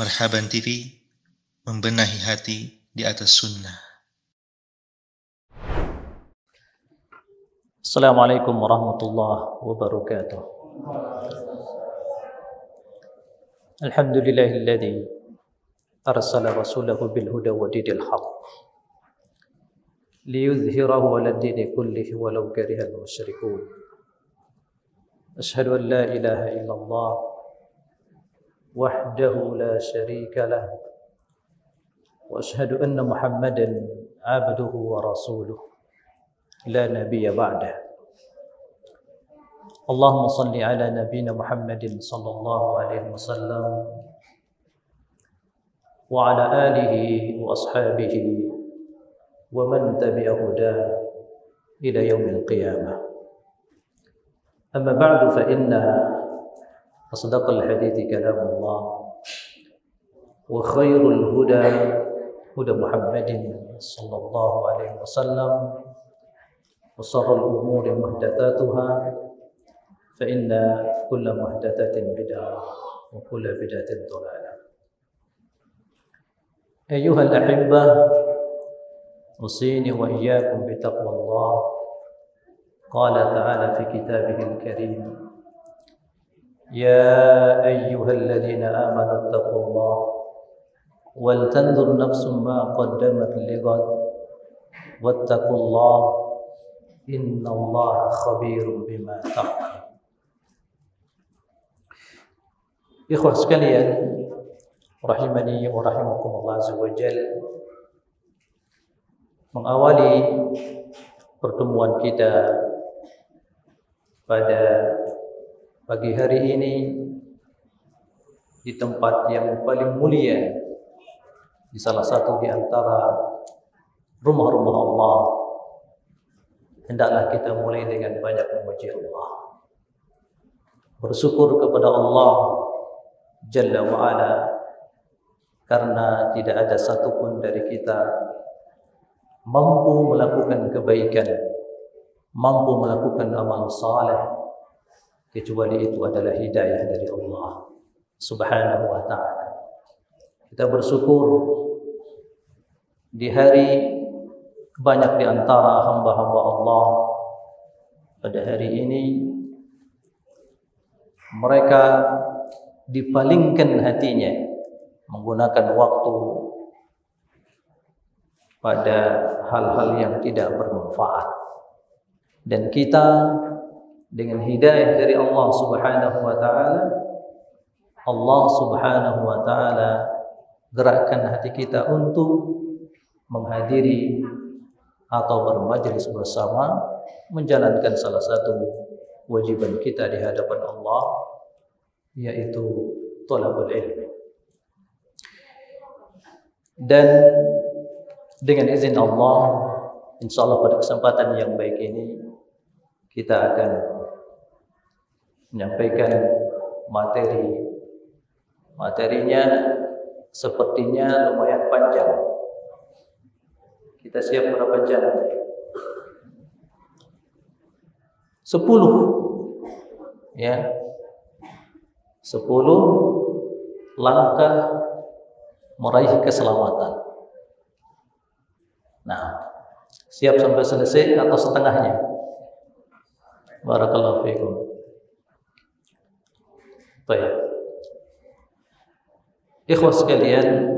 Marhaban TV, membenahi hati di atas sunnah. Assalamualaikum warahmatullahi wabarakatuh. Alhamdulillahilladzi arsala rasulahu bil huda wa dinil haqq liyudhhirahu 'ala ad-dini kullihi walau karihal musyrikun. Asyhadu an la ilaha illallah wahdahu la syarika lah wa asyhadu anna Muhammadan 'abduhu wa rasuluh la nabiyya ba'dah. Allahumma salli ala nabiyyina Muhammadin sallallahu alaihi wasallam wa ala alihi wa ashabihi wa man tabi'a huda ila yaumil qiyamah. Amma ba'du fa inna asdaqal hadithi kalamullah wa khairul huda huda Muhammadin sallallahu alaihi wasallam wa sharral umuri muhdatsatuha fa inna kulla muhdatsatin bid'ah wa kulla bid'atin dhalalah. Ayyuhal ahibbah, usini wa iyyakum bi taqwallah. Qala ta'ala fi kitabihil karim, ya ayyuhalladzina amanu taqullaha wal tanzur nafsum ma qaddamat lighad wattaqullaha innallaha khabirum bima ta'malun. Ikhwah sekalian, rahimani wa rahimakumullah azza wa jalla, mengawali pertemuan kita pada pagi hari ini di tempat yang paling mulia, di salah satu di antara rumah-rumah Allah, hendaklah kita mulai dengan banyak memuji Allah, bersyukur kepada Allah Jalla wa'ala, karena tidak ada satupun dari kita mampu melakukan kebaikan, mampu melakukan amal saleh, kecuali itu adalah hidayah dari Allah Subhanahu wa ta'ala. Kita bersyukur di hari banyak di antara hamba-hamba Allah pada hari ini mereka dipalingkan hatinya menggunakan waktu pada hal-hal yang tidak bermanfaat, dan kita dengan hidayah dari Allah Subhanahu wa ta'ala, Allah Subhanahu wa ta'ala gerakkan hati kita untuk menghadiri atau bermajlis bersama, menjalankan salah satu kewajiban kita di hadapan Allah, yaitu thalabul ilmi. Dan dengan izin Allah, insyaallah pada kesempatan yang baik ini kita akan menyampaikan materinya sepertinya lumayan panjang. Kita siap berapa jam? 10 ya. 10 langkah meraih keselamatan. Nah, siap sampai selesai atau setengahnya? Barakallahu fiikum. Baik. Ikhwah sekalian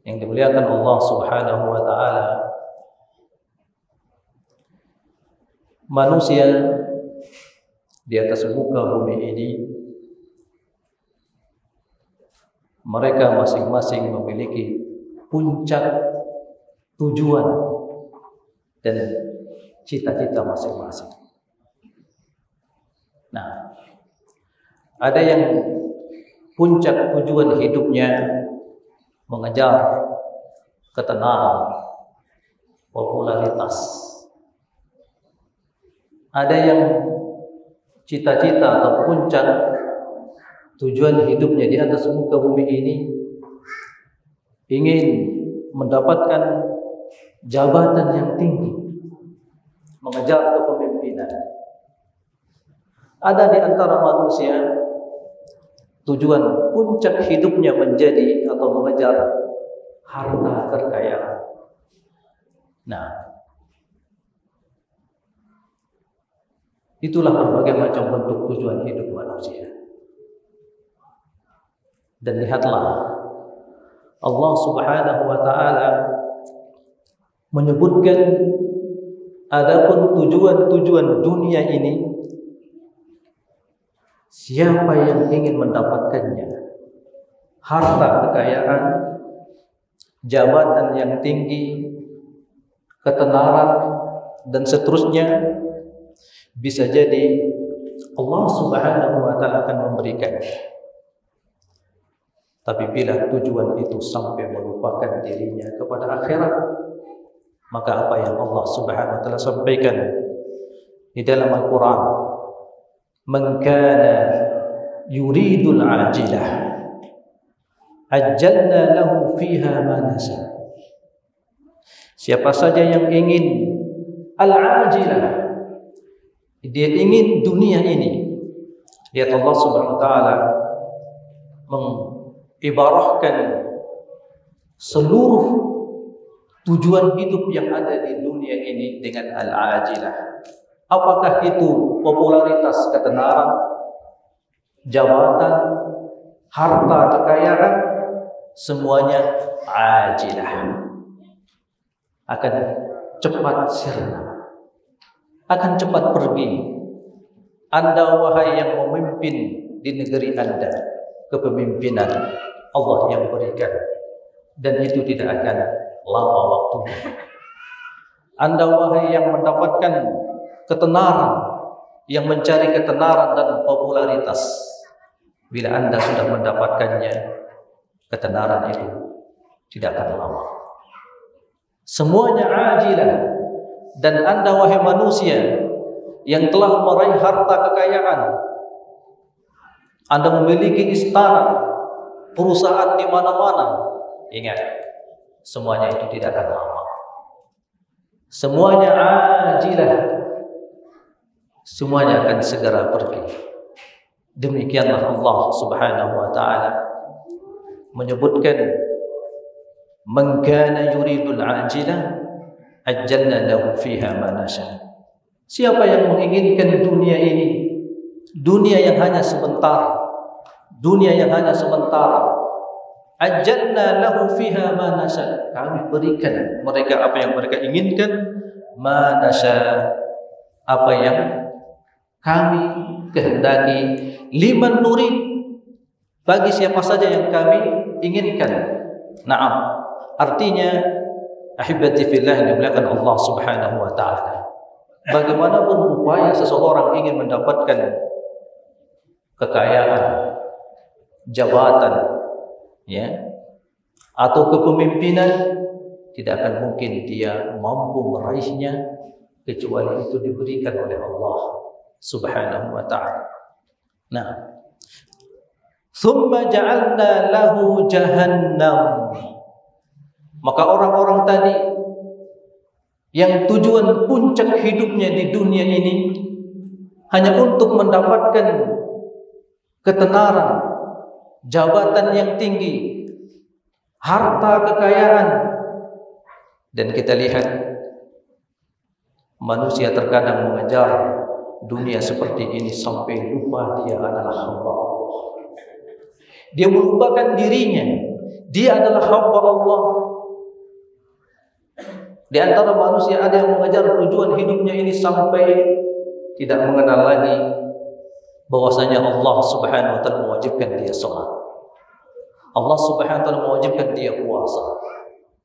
yang dimuliakan Allah Subhanahu wa ta'ala, manusia di atas muka bumi ini, mereka masing-masing memiliki puncak tujuan dan cita-cita masing-masing. Nah, ada yang puncak tujuan hidupnya mengejar ketenaran, popularitas. Ada yang cita-cita atau puncak tujuan hidupnya di atas muka bumi ini ingin mendapatkan jabatan yang tinggi, mengejar kepemimpinan. Ada di antara manusia tujuan puncak hidupnya menjadi atau mengejar harta kekayaan. Nah, itulah berbagai macam bentuk tujuan hidup manusia. Dan lihatlah, Allah Subhanahu wa taala menyebutkan adapun tujuan-tujuan dunia ini, siapa yang ingin mendapatkannya, harta kekayaan, jabatan yang tinggi, ketenaran, dan seterusnya, bisa jadi Allah Subhanahu wa taala akan memberikan. Tapi bila tujuan itu sampai melupakan dirinya kepada akhirat, maka apa yang Allah Subhanahu wa taala sampaikan di dalam Al-Qur'an, "Man kana yuridul ajilah ajjalna lahu fiha ma nasha." Siapa saja yang ingin al-ajilah, dia ingin dunia ini. Lihat Allah Subhanahu wa taala mengibarahkan seluruh tujuan hidup yang ada di dunia ini dengan al-ajilah. Apakah itu popularitas, ketenaran, jabatan, harta kekayaan, semuanya ajilah. Akan cepat sirna, akan cepat pergi. Anda wahai yang memimpin di negeri Anda, kepemimpinan Allah yang berikan, dan itu tidak akan lama waktunya. Anda wahai yang mendapatkan ketenaran, yang mencari ketenaran dan popularitas, bila Anda sudah mendapatkannya, ketenaran itu tidak akan lama. Semuanya ajilah. Dan Anda wahai manusia yang telah meraih harta kekayaan, Anda memiliki istana, perusahaan di mana-mana, ingat, semuanya itu tidak akan lama. Semuanya ajilah. Semuanya akan segera pergi. Demikianlah Allah Subhanahu wa taala menyebutkan, "Man kana yuridul ajilah ajjalna lahu fiha ma nasha." Siapa yang menginginkan dunia ini, dunia yang hanya sebentar, dunia yang hanya sementara, ajjalna lahu fiha ma nasha, kami berikan mereka apa yang mereka inginkan, ma nasha, apa yang kami kehendaki, liman nurid, bagi siapa saja yang kami inginkan. Naam, artinya ahibati fillah yang dimuliakan Allah Subhanahu wa taala, bagaimanapun upaya seseorang ingin mendapatkan kekayaan, jabatan, ya, atau kepemimpinan, tidak akan mungkin dia mampu meraihnya kecuali itu diberikan oleh Allah Subhanahu wa taala. Nah, thumma ja'alna lahu jahannam. Maka orang-orang tadi yang tujuan puncak hidupnya di dunia ini hanya untuk mendapatkan ketenaran, jabatan yang tinggi, harta kekayaan, dan kita lihat manusia terkadang mengejar dunia seperti ini sampai lupa dia adalah hamba Allah. Dia melupakan dirinya, dia adalah hamba Allah. Di antara manusia ada yang mengejar tujuan hidupnya ini sampai tidak mengenal lagi bahwasanya Allah Subhanahu wa taala mewajibkan dia salat. Allah Subhanahu wa taala mewajibkan dia puasa.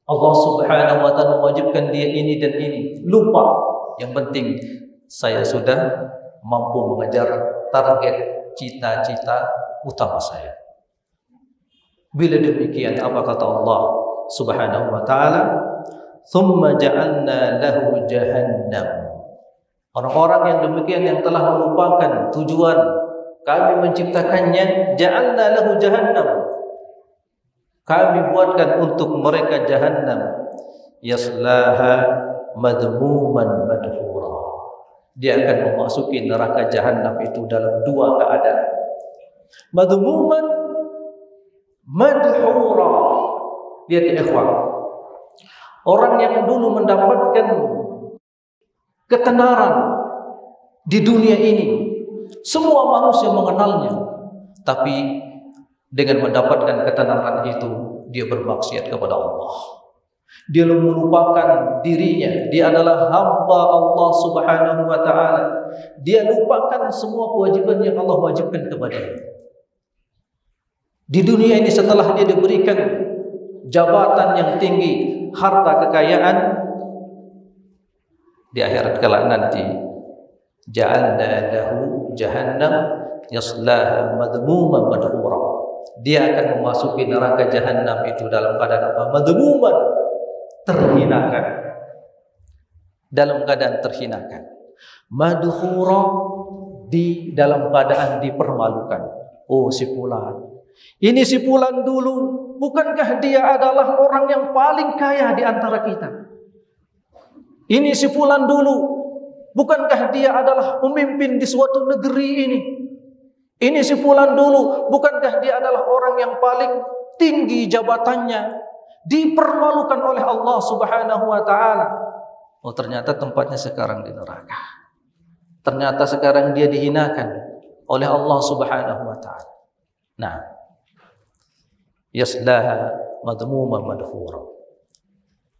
Allah Subhanahu wa taala mewajibkan dia ini dan ini. Lupa, yang penting saya sudah mampu mengejar target cita-cita utama saya. Bila demikian, apa kata Allah Subhanahu wa taala? Thumma ja'alna lahu jahannam. Orang-orang yang demikian yang telah melupakan tujuan kami menciptakannya, ja'alna lahu jahannam, kami buatkan untuk mereka jahannam, yaslaha madmuman madhura. Dia akan memasuki neraka jahannam itu dalam dua keadaan. Madhmuman madhura. Lihat ya ikhwan, orang yang dulu mendapatkan ketenaran di dunia ini, semua manusia mengenalnya, tapi dengan mendapatkan ketenaran itu dia bermaksiat kepada Allah. Dia melupakan dirinya, dia adalah hamba Allah Subhanahu wa taala. Dia lupakan semua kewajiban yang Allah wajibkan kepadanya. Di dunia ini setelah dia diberikan jabatan yang tinggi, harta kekayaan, di akhirat kelak nanti ja'alna lahu jahannam yaslaha madhmuman madhura. Dia akan memasuki neraka jahanam itu dalam keadaan apa? Madhmuman, terhinakan. Dalam keadaan terhinakan. Madhura, di dalam keadaan dipermalukan. Oh si fulan, ini si fulan dulu, bukankah dia adalah orang yang paling kaya di antara kita? Ini si fulan dulu, bukankah dia adalah pemimpin di suatu negeri ini? Ini si fulan dulu, bukankah dia adalah orang yang paling tinggi jabatannya? Dipermalukan oleh Allah Subhanahu wa taala. Oh ternyata tempatnya sekarang di neraka. Ternyata sekarang dia dihinakan oleh Allah Subhanahu wa taala. Nah, yaslaha madhmuman madhura.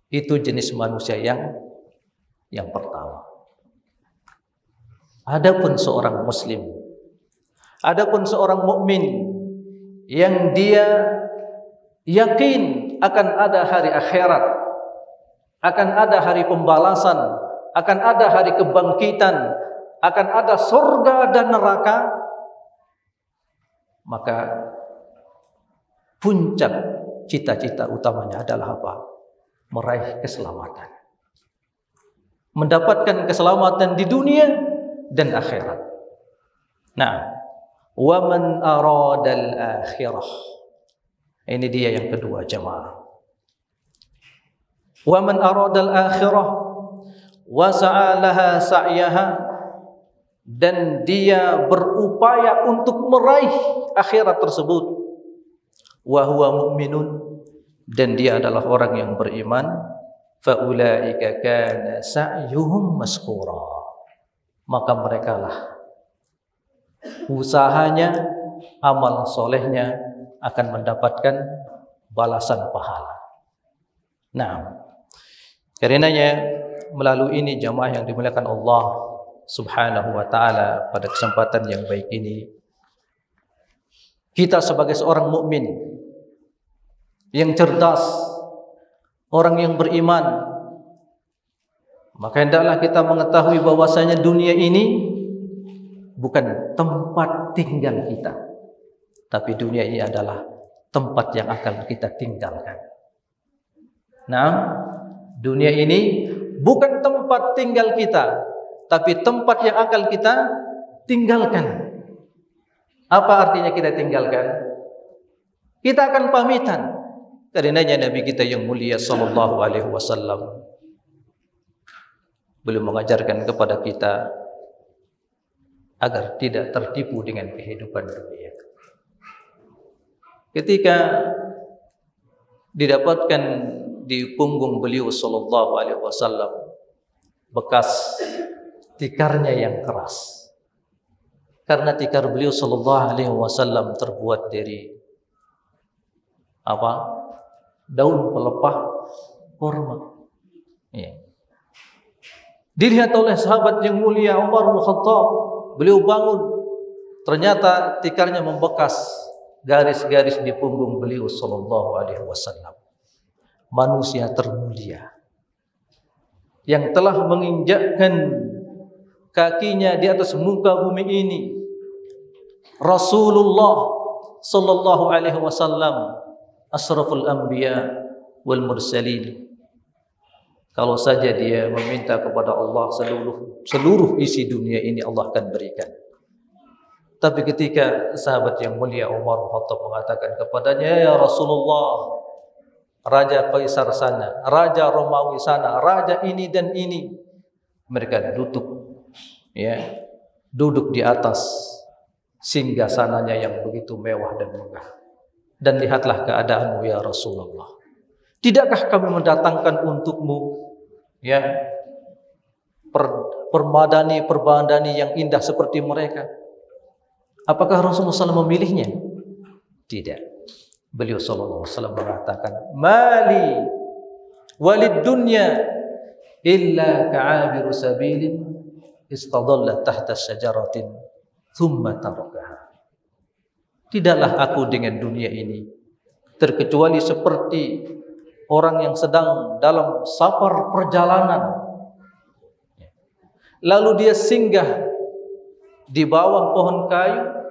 Itu jenis manusia yang pertama. Adapun seorang muslim, adapun seorang mukmin yang dia yakin akan ada hari akhirat, akan ada hari pembalasan, akan ada hari kebangkitan, akan ada surga dan neraka, maka puncak cita-cita utamanya adalah apa? Meraih keselamatan, mendapatkan keselamatan di dunia dan akhirat. Nah, wa man aradal akhirah. Ini dia yang kedua jemaah. Wa man aradal akhirah wa sa'alaha sa'yaha, dan dia berupaya untuk meraih akhirat tersebut. Wa huwa mu'minun, dan dia adalah orang yang beriman. Fa ulaika kana sa'yuhum maskura, maka merekalah usahanya, amal solehnya akan mendapatkan balasan pahala. Nah, karenanya melalui ini jamaah yang dimuliakan Allah Subhanahu wa taala, pada kesempatan yang baik ini kita sebagai seorang mukmin yang cerdas, orang yang beriman, maka hendaklah kita mengetahui bahwasanya dunia ini bukan tempat tinggal kita, tapi dunia ini adalah tempat yang akan kita tinggalkan. Nah, dunia ini bukan tempat tinggal kita, tapi tempat yang akan kita tinggalkan. Apa artinya kita tinggalkan? Kita akan pamitan. Karenanya Nabi kita yang mulia sallallahu alaihi wasallam beliau mengajarkan kepada kita agar tidak tertipu dengan kehidupan dunia. Ketika didapatkan di punggung beliau sallallahu alaihi wasallam bekas tikarnya yang keras, karena tikar beliau sallallahu alaihi wasallam terbuat dari apa? Daun pelepah kurma. Ya. Dilihat oleh sahabat yang mulia Umar bin Khattab, beliau bangun, ternyata tikarnya membekas garis-garis di punggung beliau sallallahu alaihi wasallam. Manusia termulia yang telah menginjakkan kakinya di atas muka bumi ini, Rasulullah sallallahu alaihi wasallam, asraful anbiya wal mursalin. Kalau saja dia meminta kepada Allah, seluruh isi dunia ini Allah akan berikan. Tapi ketika sahabat yang mulia Umar bin Khattab mengatakan kepadanya, ya Rasulullah, Raja Kaisar sana, Raja Romawi sana, Raja ini dan ini, mereka duduk di atas singgasananya yang begitu mewah dan megah. Dan lihatlah keadaanmu ya Rasulullah. Tidakkah kami mendatangkan untukmu ya perbandani yang indah seperti mereka? Apakah Rasulullah SAW memilihnya? Tidak. Beliau sallallahu alaihi wasallam mengatakan, "Mali walid dunya illa ka'abiru sabilin istadalla tahta syajaratin thumma tarakaha." Tidaklah aku dengan dunia ini terkecuali seperti orang yang sedang dalam safar perjalanan, lalu dia singgah di bawah pohon kayu,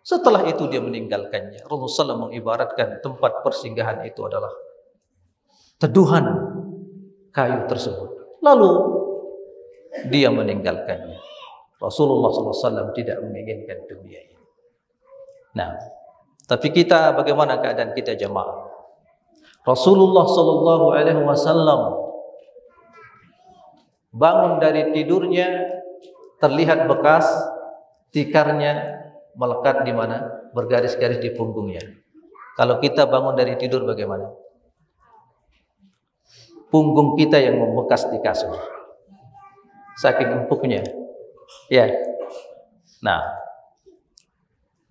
setelah itu dia meninggalkannya. Rasulullah SAW mengibaratkan tempat persinggahan itu adalah teduhan kayu tersebut, lalu dia meninggalkannya. Rasulullah SAW tidak menginginkan dunia ini. Nah, tapi kita, bagaimana keadaan kita jemaah? Rasulullah SAW bangun dari tidurnya, terlihat bekas tikarnya melekat di mana? Bergaris-garis di punggungnya. Kalau kita bangun dari tidur bagaimana? Punggung kita yang membekas di kasur, saking empuknya. Ya. Nah,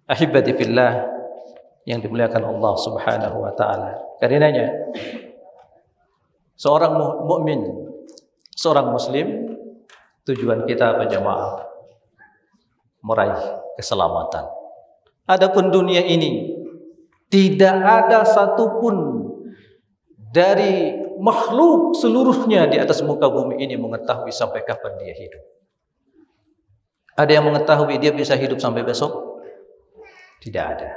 ahibati fillah yang dimuliakan Allah Subhanahu wa taala. Karenanya seorang mukmin, seorang muslim, tujuan kita apa jemaah? Meraih keselamatan. Adapun dunia ini tidak ada satupun dari makhluk seluruhnya di atas muka bumi ini mengetahui sampai kapan dia hidup. Ada yang mengetahui dia bisa hidup sampai besok? Tidak ada.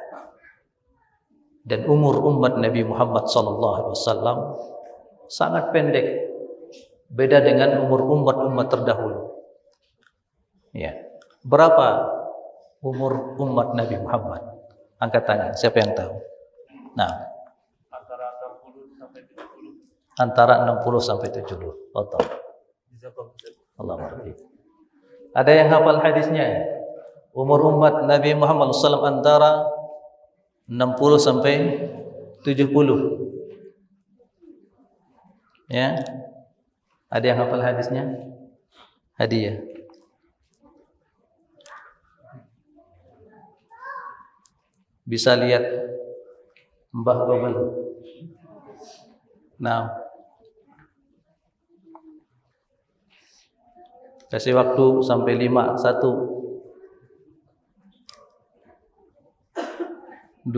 Dan umur umat Nabi Muhammad SAW sangat pendek, beda dengan umur umat-umat terdahulu. Ya, berapa umur umat Nabi Muhammad? Angkat tangan, siapa yang tahu? Nah, antara 60 sampai 70. Betul. Allah berkati. Ada yang hafal hadisnya? Umur umat Nabi Muhammad SAW antara 60 sampai 70. Ya. Ada yang hafal hadisnya? Hadiah. Bisa lihat Mbah Gobel. Nah, kasih waktu sampai 5. 1 2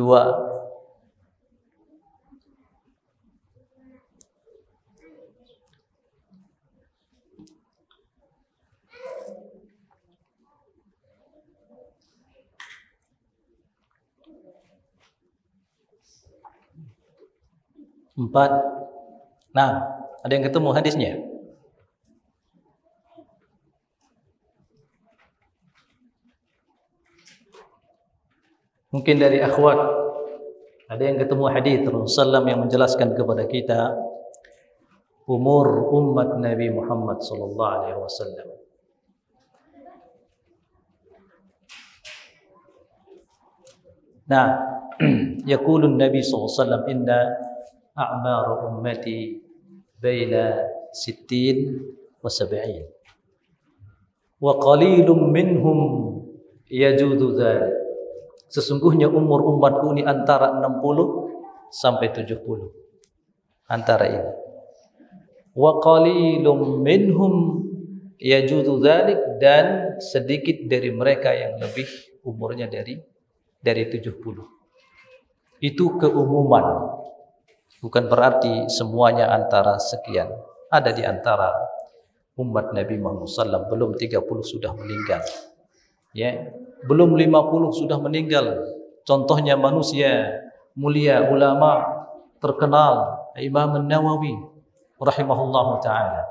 4. Nah, ada yang ketemu hadisnya? Mungkin dari akhwat ada yang ketemu hadis Rasulullah yang menjelaskan kepada kita umur umat Nabi Muhammad sallallahu alaihi wasallam. Nah, yaqulun Nabi sallallahu alaihi wasallam inna a'maru ummati baina 60 wa 70 wa qalilun minhum yajudu dzalik. Sesungguhnya umur umatku ini antara 60 sampai 70. Antara ini. Wa qalilum minhum yajudu dzalik, dan sedikit dari mereka yang lebih umurnya dari 70. Itu keumuman. Bukan berarti semuanya antara sekian. Ada di antara umat Nabi Muhammad SAW belum 30 sudah meninggal. Ya, belum 50 sudah meninggal. Contohnya manusia mulia, ulama terkenal Imam An-Nawawi rahimahullahu taala.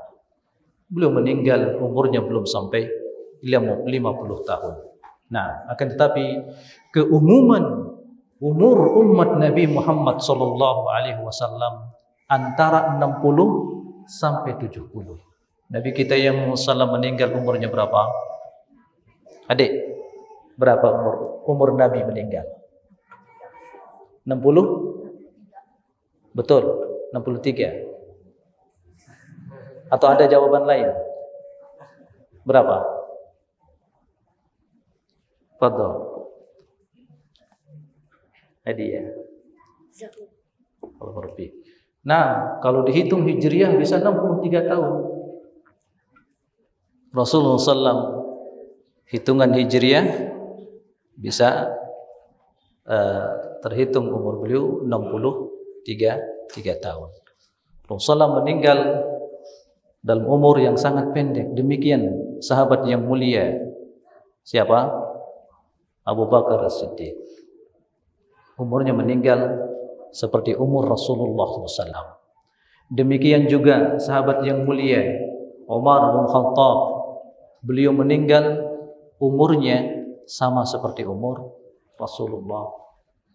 Beliau meninggal umurnya belum sampai 50 tahun. Nah, akan tetapi keumuman umur umat Nabi Muhammad sallallahu alaihi wasallam antara 60 sampai 70. Nabi kita yang sallallahu meninggal umurnya berapa? Adik, berapa umur Nabi meninggal? 60? Betul, 63. Atau ada jawaban lain? Berapa? Fadhol. Hadiah. Nah, kalau dihitung Hijriah bisa 63 tahun. Rasulullah SAW hitungan Hijriah bisa terhitung umur beliau 63 tahun. Rasulullah meninggal dalam umur yang sangat pendek. Demikian sahabat yang mulia. Siapa? Abu Bakar As-Siddiq. Umurnya meninggal seperti umur Rasulullah SAW. Demikian juga sahabat yang mulia Umar bin Khattab. Beliau meninggal umurnya sama seperti umur Rasulullah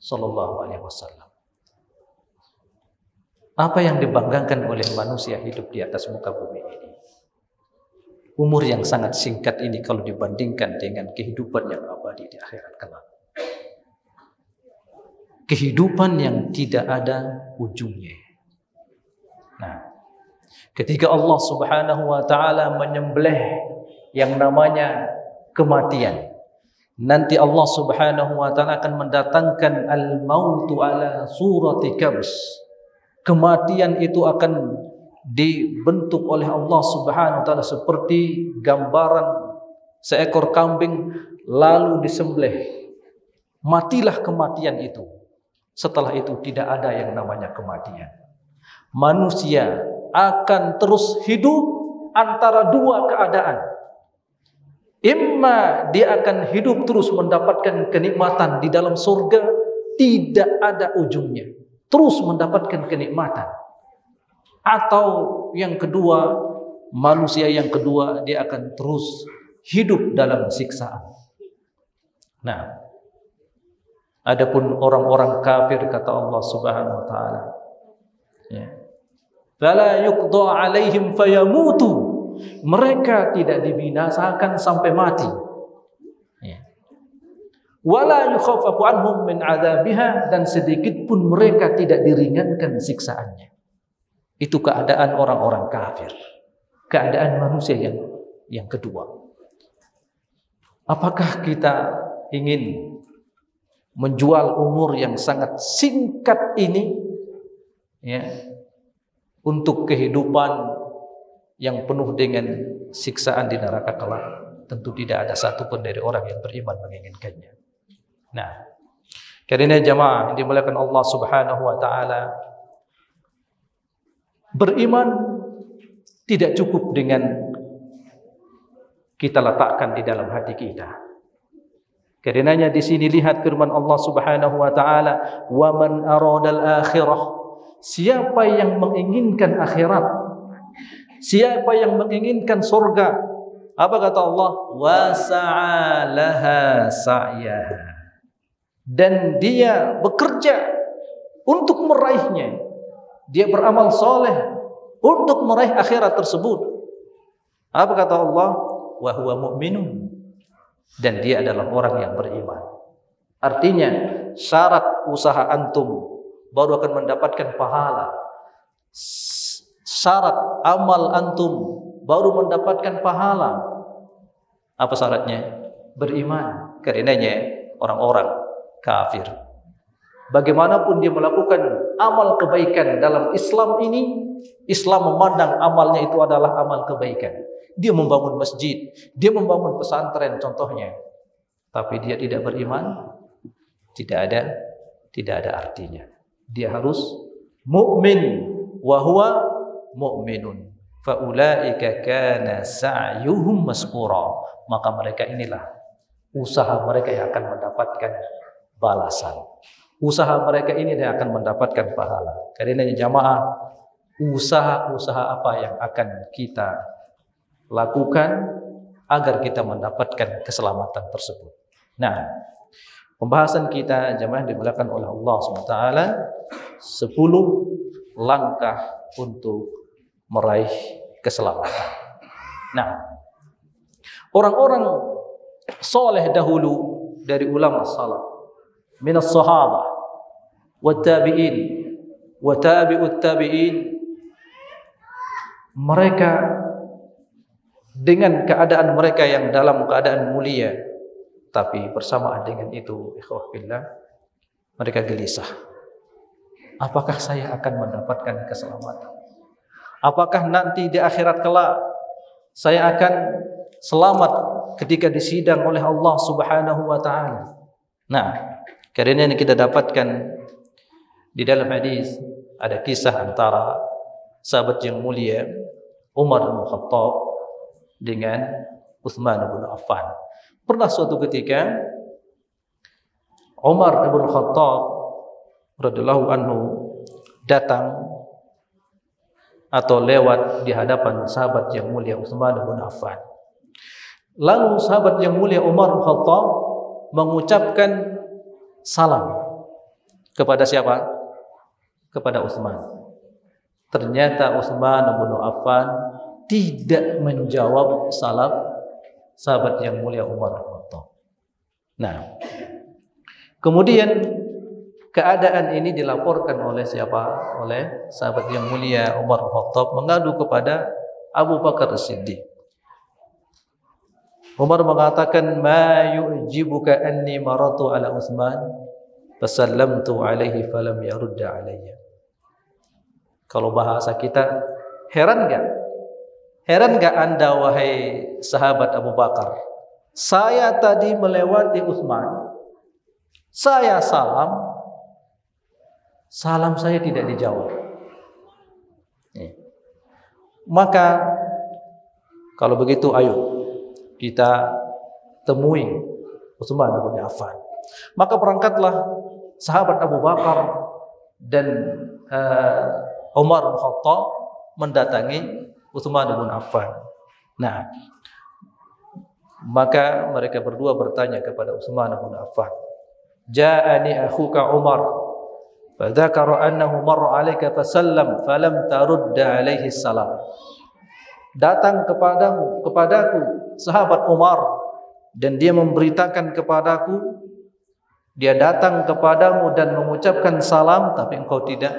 SAW. Apa yang dibanggakan oleh manusia hidup di atas muka bumi ini? Umur yang sangat singkat ini kalau dibandingkan dengan kehidupan yang abadi di akhirat kelak. Kehidupan yang tidak ada ujungnya. Nah, ketika Allah Subhanahu wa taala menyembelih yang namanya kematian, nanti Allah Subhanahu wa taala akan mendatangkan al-mautu ala surati kabs. Kematian itu akan dibentuk oleh Allah Subhanahu wa taala seperti gambaran seekor kambing lalu disembelih. Matilah kematian itu. Setelah itu tidak ada yang namanya kematian. Manusia akan terus hidup antara dua keadaan. Imma dia akan hidup terus mendapatkan kenikmatan di dalam surga, tidak ada ujungnya, terus mendapatkan kenikmatan. Atau yang kedua, manusia yang kedua dia akan terus hidup dalam siksaan. Nah, adapun orang-orang kafir kata Allah Subhanahu wa taala, ya, fala yuqda alaihim fayamutu. Mereka tidak dibinasakan sampai mati. Ya. Wala yukhaffafu anhum min adzabiha, dan sedikit pun mereka tidak diringankan siksaannya. Itu keadaan orang-orang kafir. Keadaan manusia yang kedua. Apakah kita ingin menjual umur yang sangat singkat ini, ya, untuk kehidupan yang penuh dengan siksaan di neraka kelak? Tentu tidak ada satupun dari orang yang beriman menginginkannya. Nah, karena jamaah yang dimuliakan Allah Subhanahu wa taala, beriman tidak cukup dengan kita letakkan di dalam hati kita. Karenanya di sini lihat firman Allah Subhanahu wa taala, "Wa man aradal akhirah." Siapa yang menginginkan akhirat, siapa yang menginginkan surga, apa kata Allah? Wa sa'alaha sa'yaha. Dan dia bekerja untuk meraihnya. Dia beramal soleh untuk meraih akhirat tersebut. Apa kata Allah? Wa huwa mu'minun. Dan dia adalah orang yang beriman. Artinya syarat usaha antum baru akan mendapatkan pahala. Syarat amal antum baru mendapatkan pahala. Apa syaratnya? Beriman. Karenanya orang-orang kafir, bagaimanapun dia melakukan amal kebaikan dalam Islam ini, Islam memandang amalnya itu adalah amal kebaikan. Dia membangun masjid, dia membangun pesantren contohnya, tapi dia tidak beriman, tidak ada artinya. Dia harus mukmin, wa huwa mu'minun. Fa ulaika kana sa'yuhum maskura. Maka mereka inilah usaha mereka yang akan mendapatkan balasan. Usaha mereka ini yang akan mendapatkan pahala. Karena jamaah, usaha-usaha apa yang akan kita lakukan agar kita mendapatkan keselamatan tersebut. Nah, pembahasan kita jamaah dimulakan oleh Allah SWT, 10 langkah untuk meraih keselamatan. Nah, orang-orang soleh dahulu dari ulama salaf, minas sahabah, wa tabi'in, wa tabi'ut tabi'in, mereka dengan keadaan mereka yang dalam keadaan mulia, tapi bersamaan dengan itu, ikhwah fillah, mereka gelisah. Apakah saya akan mendapatkan keselamatan? Apakah nanti di akhirat kelak saya akan selamat ketika disidang oleh Allah Subhanahu wa taala? Nah, karena ini kita dapatkan di dalam hadis ada kisah antara sahabat yang mulia Umar bin Khattab dengan Utsman bin Affan. Pernah suatu ketika Umar bin Khattab radhiyallahu anhu datang atau lewat di hadapan sahabat yang mulia Utsman bin Affan. Lalu sahabat yang mulia Umar bin Khattab mengucapkan salam kepada siapa? Kepada Utsman. Ternyata Utsman bin Affan tidak menjawab salam sahabat yang mulia Umar bin Khattab. Nah, kemudian keadaan ini dilaporkan oleh siapa? Oleh sahabat yang mulia Umar bin Khattab mengadu kepada Abu Bakar As-Siddiq. Umar mengatakan, "Ma yu'jibuka anni maratu ala Utsman, fasallamtu alaihi falam yarudda alayya." Kalau bahasa kita, heran enggak? Heran enggak Anda wahai sahabat Abu Bakar? Saya tadi melewati Utsman. Saya salam saya tidak dijawab. Maka kalau begitu ayo kita temui Utsman bin Affan. Maka berangkatlah sahabat Abu Bakar dan Umar bin Khattab mendatangi Utsman bin Affan. Nah, maka mereka berdua bertanya kepada Utsman bin Affan, "Ja'ani akhuka Umar, fadzakara annahu marra 'alaika fasallam falam tarudda 'alaihi salam." Datang kepadaku sahabat Umar dan dia memberitakan kepadaku, dia datang kepadamu dan mengucapkan salam, tapi engkau tidak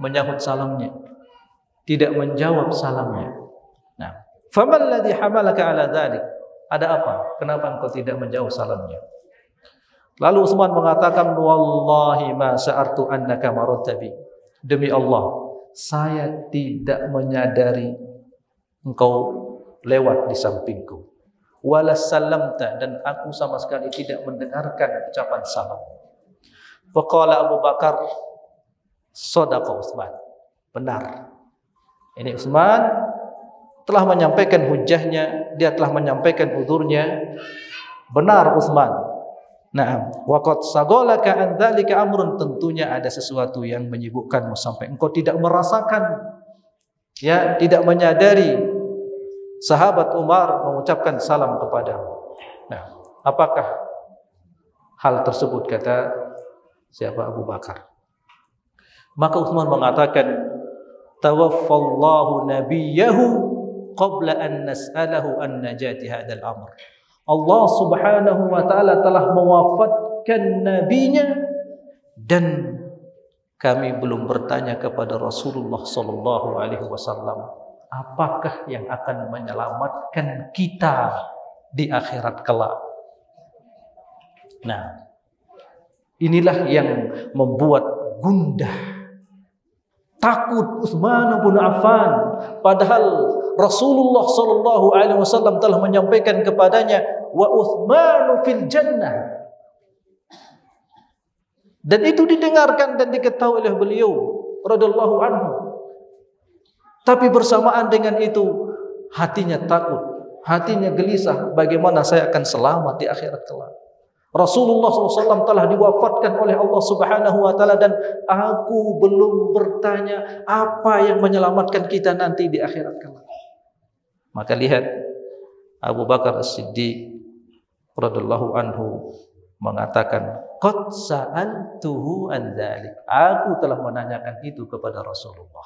menyahut salamnya, tidak menjawab salamnya. Nah, famal ladzi hamalaka ala dzalik? Ada apa? Kenapa engkau tidak menjawab salamnya? Lalu Utsman mengatakan, "Wallahi ma sa'artu annaka marutabi." Demi Allah, saya tidak menyadari engkau lewat di sampingku. Wala sallamta, dan aku sama sekali tidak mendengarkan ucapan salam. Faqala Abu Bakar, "Shadaqa Utsman." Benar. Ini Utsman telah menyampaikan hujahnya, dia telah menyampaikan udurnya. Benar Utsman. Nah, waqad sagolaka an dzalika amrun, tentunya ada sesuatu yang menyibukkanmu sampai engkau tidak merasakan, ya, tidak menyadari sahabat Umar mengucapkan salam kepadamu. Nah, apakah hal tersebut, kata siapa? Abu Bakar. Maka Utsman mengatakan, "Tawaffallahu nabiyahu qabla an nas'alahu an najati hadzal amr." Allah Subhanahu wa taala telah mewafatkan nabinya dan kami belum bertanya kepada Rasulullah sallallahu alaihi wasallam, apakah yang akan menyelamatkan kita di akhirat kelak. Nah, inilah yang membuat gundah, takut Utsman bin Affan, padahal Rasulullah sallallahu alaihi wasallam telah menyampaikan kepadanya, wa Utsmanu fil jannah. Dan itu didengarkan dan diketahui oleh beliau radhiyallahu anhu. Tapi bersamaan dengan itu hatinya takut, hatinya gelisah, bagaimana saya akan selamat di akhirat kelak. Rasulullah SAW telah diwafatkan oleh Allah Subhanahu wa taala dan aku belum bertanya apa yang menyelamatkan kita nanti di akhirat kelak. Maka lihat Abu Bakar As-Siddiq radhiyallahu anhu mengatakan, qad sa'altuhu an dzalik. Aku telah menanyakan itu kepada Rasulullah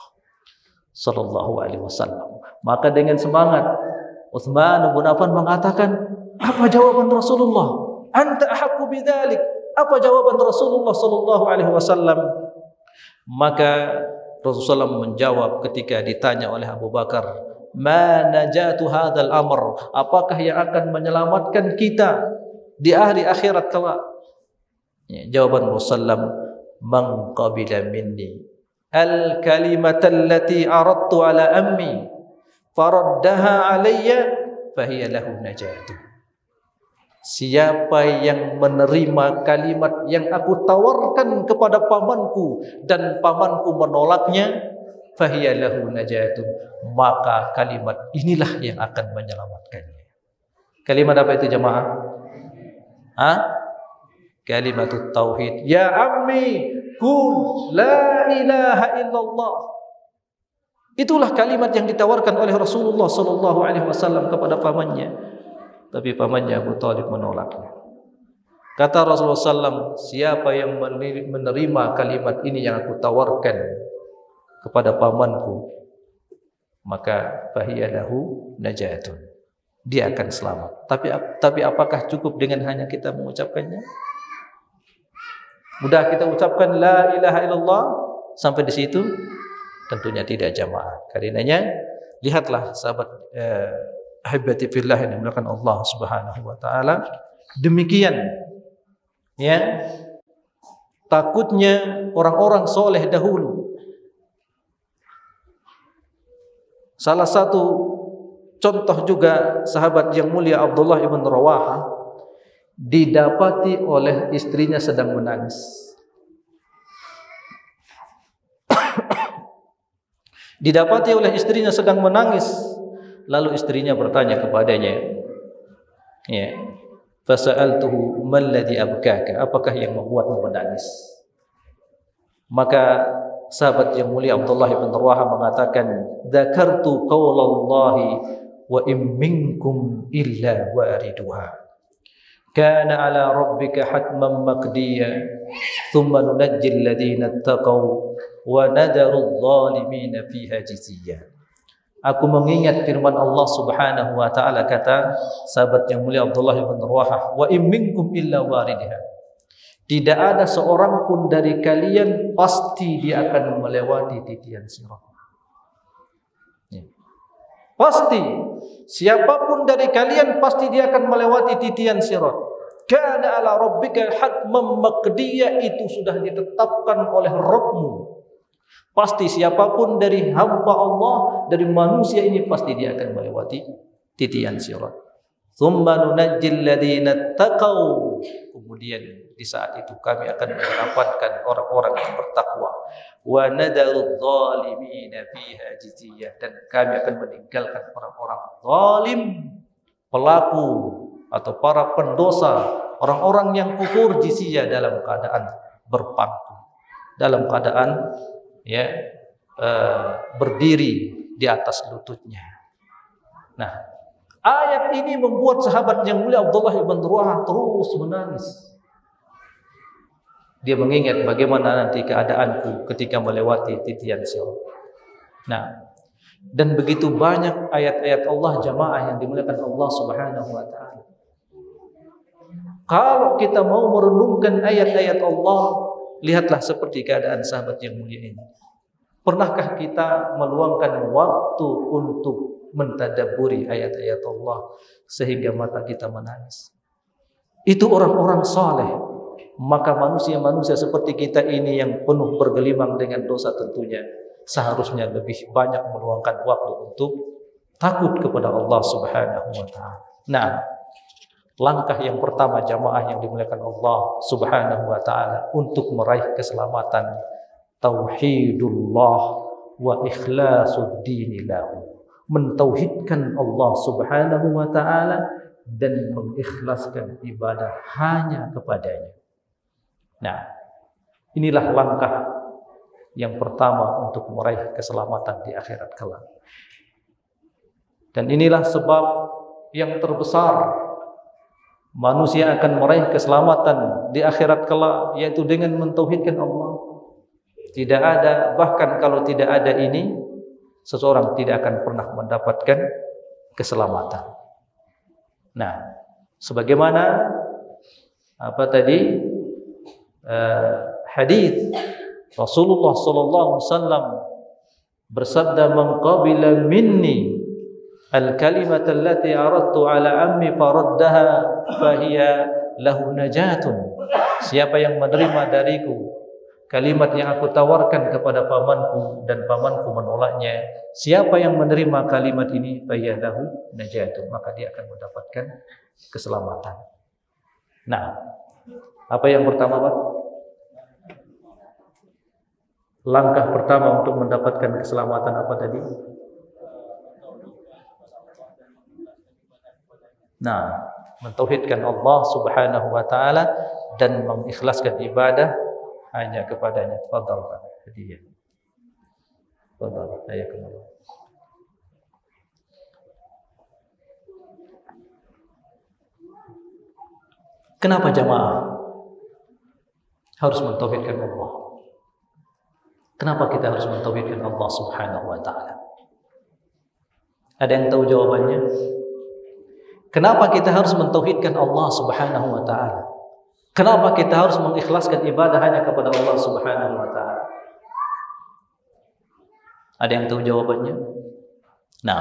sallallahu alaihi wasallam. Maka dengan semangat Utsman bin Affan mengatakan, apa jawaban Rasulullah? anta ahaqqu bidzalik. Apa jawaban Rasulullah sallallahu alaihi wasallam? Maka Rasulullah menjawab ketika ditanya oleh Abu Bakar, "Ma najatu hadzal amr?" Apakah yang akan menyelamatkan kita di hari akhirat kelak? Ya, jawaban Rasulullah, "Man qabila minni al-kalimata allati aradtu ala ammi faraddaha alayya fahiya lahu najatu." Siapa yang menerima kalimat yang aku tawarkan kepada pamanku dan pamanku menolaknya, fahiya lahu najatun, maka kalimat inilah yang akan menyelamatkannya. Kalimat apa itu jemaah? Kalimatut tauhid. Ya ammi qul la ilaha illallah. Itulah kalimat yang ditawarkan oleh Rasulullah sallallahu alaihi wasallam kepada pamannya. Tapi pamannya Abu Thalib menolaknya. Kata Rasulullah SAW, siapa yang menerima kalimat ini yang aku tawarkan kepada pamanku, maka fahiya lahu najatun, dia akan selamat. Tapi apakah cukup dengan hanya kita mengucapkannya? Mudah kita ucapkan la ilaha illallah sampai di situ? Tentunya tidak jamaah. Karenanya lihatlah sahabat ahibati fillah yang dimuliakan Allah Subhanahu wa taala, demikian ya takutnya orang-orang soleh dahulu. Salah satu contoh juga sahabat yang mulia Abdullah ibn Rawahah didapati oleh istrinya sedang menangis. Didapati oleh istrinya sedang menangis. Lalu istrinya bertanya kepadanya, ya, fasa'altuhu malladhi abkaka, apakah yang membuatmu menangis? Maka sahabat yang mulia Abdullah bin Rawahah mengatakan, dzakartu qaulallahi wa in minkum illa wariduha kana ala rabbika hatman maqdiya thumma nunajjil ladzina ittaqaw wa nadaru adh-dhalimina fiha jiziyya. Aku mengingat firman Allah Subhanahu wa taala, kata sahabat yang mulia Abdullah bin Rawahah, wa in minkum illa waridha. Tidak ada seorang pun dari kalian pasti dia akan melewati titian sirat. Ya. Pasti siapapun dari kalian pasti dia akan melewati titian sirat. Kana ala rabbika hatman maqdiya, itu sudah ditetapkan oleh Rabbmu. Pasti siapapun dari hamba Allah, dari manusia ini, pasti dia akan melewati titian sirat. Tsumma nunajjil ladzina taqaw. Kemudian di saat itu kami akan menyelamatkan orang-orang yang bertakwa. Wa nadaru adh-dhalimina fiha jiziyah, dan kami akan meninggalkan orang-orang zalim, pelaku atau para pendosa, orang-orang yang kufur, jiziyah, dalam keadaan berpangku, dalam keadaan berdiri di atas lututnya. Nah, ayat ini membuat sahabat yang mulia Abdullah bin Rawahah terus menangis. Dia mengingat bagaimana nanti keadaanku ketika melewati titian sirat. Nah, dan begitu banyak ayat-ayat Allah jamaah yang dimuliakan Allah Subhanahu wa taala. Kalau kita mau merenungkan ayat-ayat Allah, lihatlah seperti keadaan sahabat yang mulia ini. Pernahkah kita meluangkan waktu untuk mentadabburi ayat-ayat Allah sehingga mata kita menangis? Itu orang-orang saleh. Maka manusia-manusia seperti kita ini yang penuh bergelimang dengan dosa, tentunya seharusnya lebih banyak meluangkan waktu untuk takut kepada Allah Subhanahu wa taala. Nah, langkah yang pertama jamaah yang dimuliakan Allah Subhanahu wa taala untuk meraih keselamatan, tauhidullah wa ikhlasuddin lahu. Mentauhidkan Allah Subhanahu wa taala dan mengikhlaskan ibadah hanya kepadanya. Nah, inilah langkah yang pertama untuk meraih keselamatan di akhirat kelak. Dan inilah sebab yang terbesar manusia akan meraih keselamatan di akhirat kelak, yaitu dengan mentauhidkan Allah. Tidak ada, bahkan kalau tidak ada ini, seseorang tidak akan pernah mendapatkan keselamatan. Nah, sebagaimana apa tadi hadis Rasulullah sallallahu alaihi wasallam bersabda, "Man qabila minni al-kalimata allati aradtu ala ammi faraddaha fahiya lahu najatun." Siapa yang menerima dariku kalimat yang aku tawarkan kepada pamanku dan pamanku menolaknya, siapa yang menerima kalimat ini fahiya lahu najatun, maka dia akan mendapatkan keselamatan. Nah, apa yang pertama, Pak? Langkah pertama untuk mendapatkan keselamatan apa tadi? Nah, mentauhidkan Allah Subhanahu wa taala dan mengikhlaskan ibadah hanya kepadanya. Fadhal Pak, hadiah. Fadhal, hayakumullah. Kenapa jamaah harus mentauhidkan Allah? Kenapa kita harus mentauhidkan Allah Subhanahu wa taala? Ada yang tahu jawabannya? Kenapa kita harus mentauhidkan Allah Subhanahu wa taala? Kenapa kita harus mengikhlaskan ibadah hanya kepada Allah Subhanahu wa taala? Ada yang tahu jawabannya? Nah,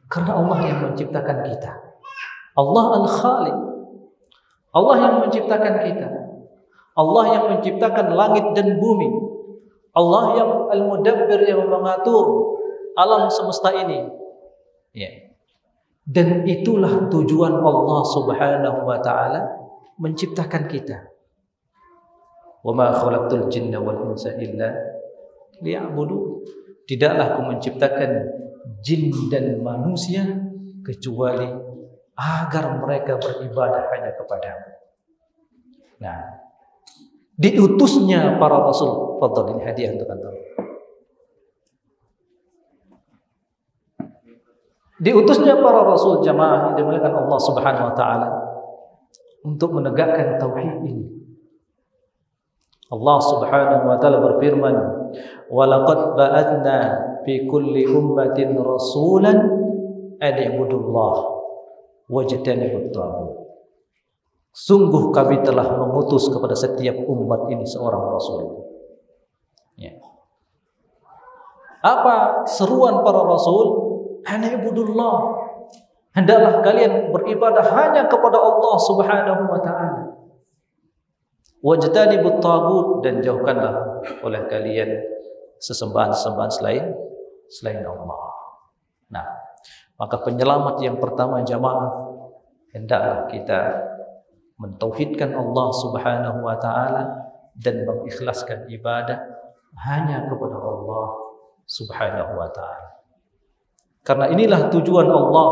karena Allah yang menciptakan kita. Allah Al-Khaliq. Allah yang menciptakan kita. Allah yang menciptakan langit dan bumi. Allah yang Al-Mudabbir, yang mengatur alam semesta ini. Ya. Dan itulah tujuan Allah Subhanahu wa taala menciptakan kita. Wa ma khalaqtul jinna wal insa illa liya'budun. Tidaklah aku menciptakan jin dan manusia kecuali agar mereka beribadah hanya kepadamu. Nah, diutusnya para rasul. Fadhal, ini hadiah untuk antum. Diutusnya para rasul jamaah yang dimuliakan Allah Subhanahu wa taala untuk menegakkan tauhid ini. Allah Subhanahu wa taala berfirman, "Wa laqad ba'athna fi kulli ummatin rasulan an i'budullah wajtanibut taghut." Sungguh kami telah mengutus kepada setiap umat ini seorang rasul. Ya. Apa seruan para rasul? An i'budullah. Hendaklah kalian beribadah hanya kepada Allah Subhanahu wa taala. Wajtanibut taghut, dan jauhkanlah oleh kalian sesembahan-sesembahan selain Allah. Nah, maka penyelamat yang pertama jamaah, hendaklah kita mentauhidkan Allah Subhanahu wa taala dan mengikhlaskan ibadah hanya kepada Allah Subhanahu wa taala. Karena inilah tujuan Allah,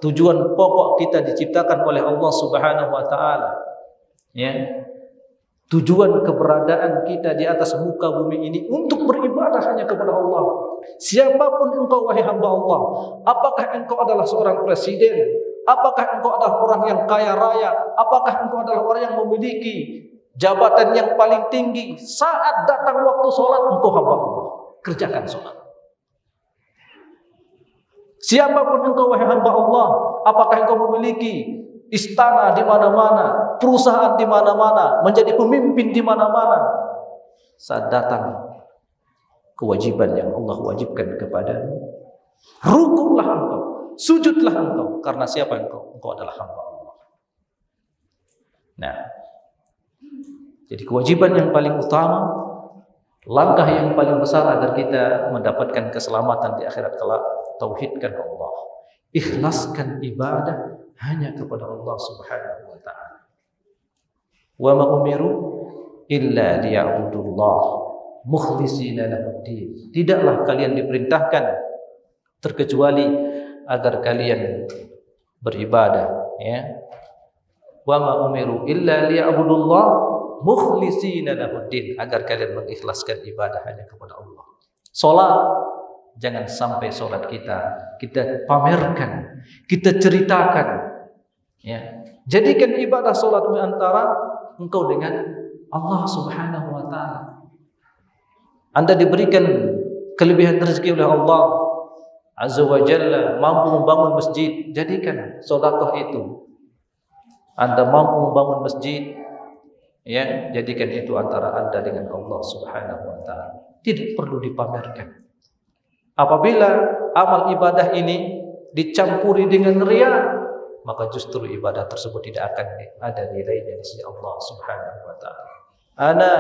tujuan pokok kita diciptakan oleh Allah Subhanahu wa taala. Ya. Tujuan keberadaan kita di atas muka bumi ini untuk beribadah hanya kepada Allah. Siapapun engkau wahai hamba Allah, apakah engkau adalah seorang presiden, apakah engkau adalah orang yang kaya raya, apakah engkau adalah orang yang memiliki jabatan yang paling tinggi, saat datang waktu sholat engkau hamba Allah, kerjakan sholat. Siapapun engkau wahai hamba Allah, apakah engkau memiliki istana di mana-mana, perusahaan di mana-mana, menjadi pemimpin di mana-mana, saat datang kewajiban yang Allah wajibkan kepadamu, rukunlah engkau, sujudlah engkau, karena siapa engkau? Engkau adalah hamba Allah. Nah, jadi kewajiban yang paling utama, langkah yang paling besar agar kita mendapatkan keselamatan di akhirat kelak, tauhidkan Allah, ikhlaskan ibadah hanya kepada Allah Subhanahu wa taala. Wa ma umiru illa liya'budullah mukhlishina lahuddin. Tidaklah kalian diperintahkan terkecuali agar kalian beribadah, ya. Wa ma umiru illa liya'budullah mukhlishina lahuddin, agar kalian mengikhlaskan ibadah hanya kepada Allah. Salat, jangan sampai salat kita pamerkan, kita ceritakan, ya. Jadikan ibadah salatmu antara engkau dengan Allah Subhanahu wa taala. Anda diberikan kelebihan rezeki oleh Allah, Azza wa Jalla mampu membangun masjid, jadikan sedekah itu. Anda mampu membangun masjid, ya, jadikan itu antara Anda dengan Allah Subhanahu wa taala. Tidak perlu dipamerkan. Apabila amal ibadah ini dicampuri dengan riya, maka justru ibadah tersebut tidak akan ada nilainya di sisi Allah Subhanahu wa taala. Ana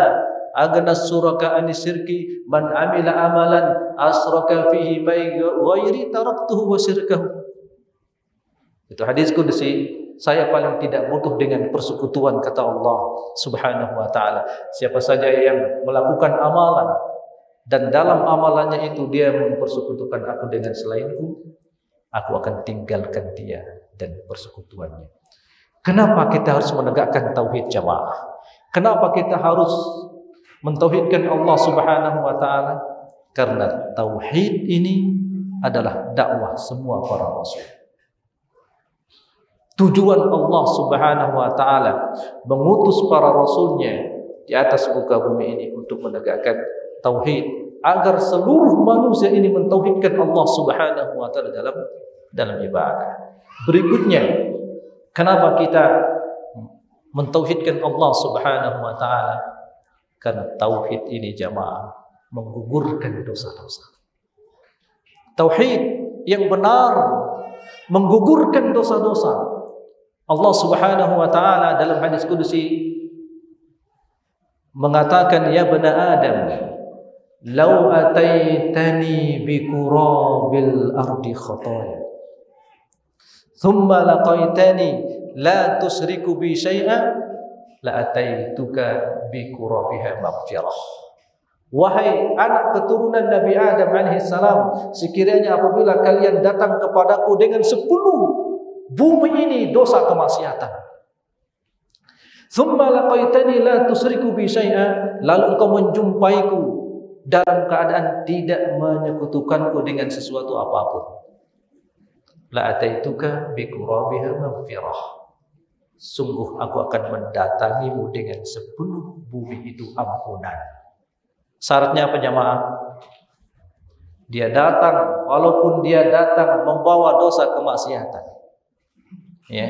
agna suraka anisirki man amila amalan asraka fihi mai ghairi taraktuhu wa syirkahu. Itu hadis qudsi, saya paling tidak butuh dengan persekutuan, kata Allah Subhanahu wa taala. Siapa saja yang melakukan amalan dan dalam amalannya itu dia mempersekutukan aku dengan selainku, aku akan tinggalkan dia dan persekutuannya. Kenapa kita harus menegakkan tauhid jamaah? Kenapa kita harus mentauhidkan Allah Subhanahu wa taala? Karena tauhid ini adalah dakwah semua para rasul. Tujuan Allah Subhanahu wa taala mengutus para rasulnya di atas muka bumi ini untuk menegakkan tauhid, agar seluruh manusia ini mentauhidkan Allah Subhanahu wa taala dalam ibadah. Berikutnya, kenapa kita mentauhidkan Allah Subhanahu wa taala? Karena tauhid ini jamaah menggugurkan dosa-dosa. Tauhid yang benar menggugurkan dosa-dosa. Allah Subhanahu wa taala dalam hadis qudsi mengatakan, ya bani Adam, law ataitani bi qurabil ardi khataya thumma laqaitani la tusyriku bi syai'an la ataituka bi qurabiha maghfirah. Wahai anak keturunan Nabi Adam alaihi salam, sekiranya apabila kalian datang kepadaku dengan 10 bumi ini dosa kemaksiatan, thumma laqaitani la tusyriku bi syai'an, lalu engkau menjumpaiku dalam keadaan tidak menyekutukanku dengan sesuatu apapun, la ataituka bi qurabiha maghfirah, sungguh aku akan mendatangimu dengan 10 bumi itu ampunan. Syaratnya apa jamaah? Dia datang, walaupun dia datang membawa dosa kemaksiatan, ya,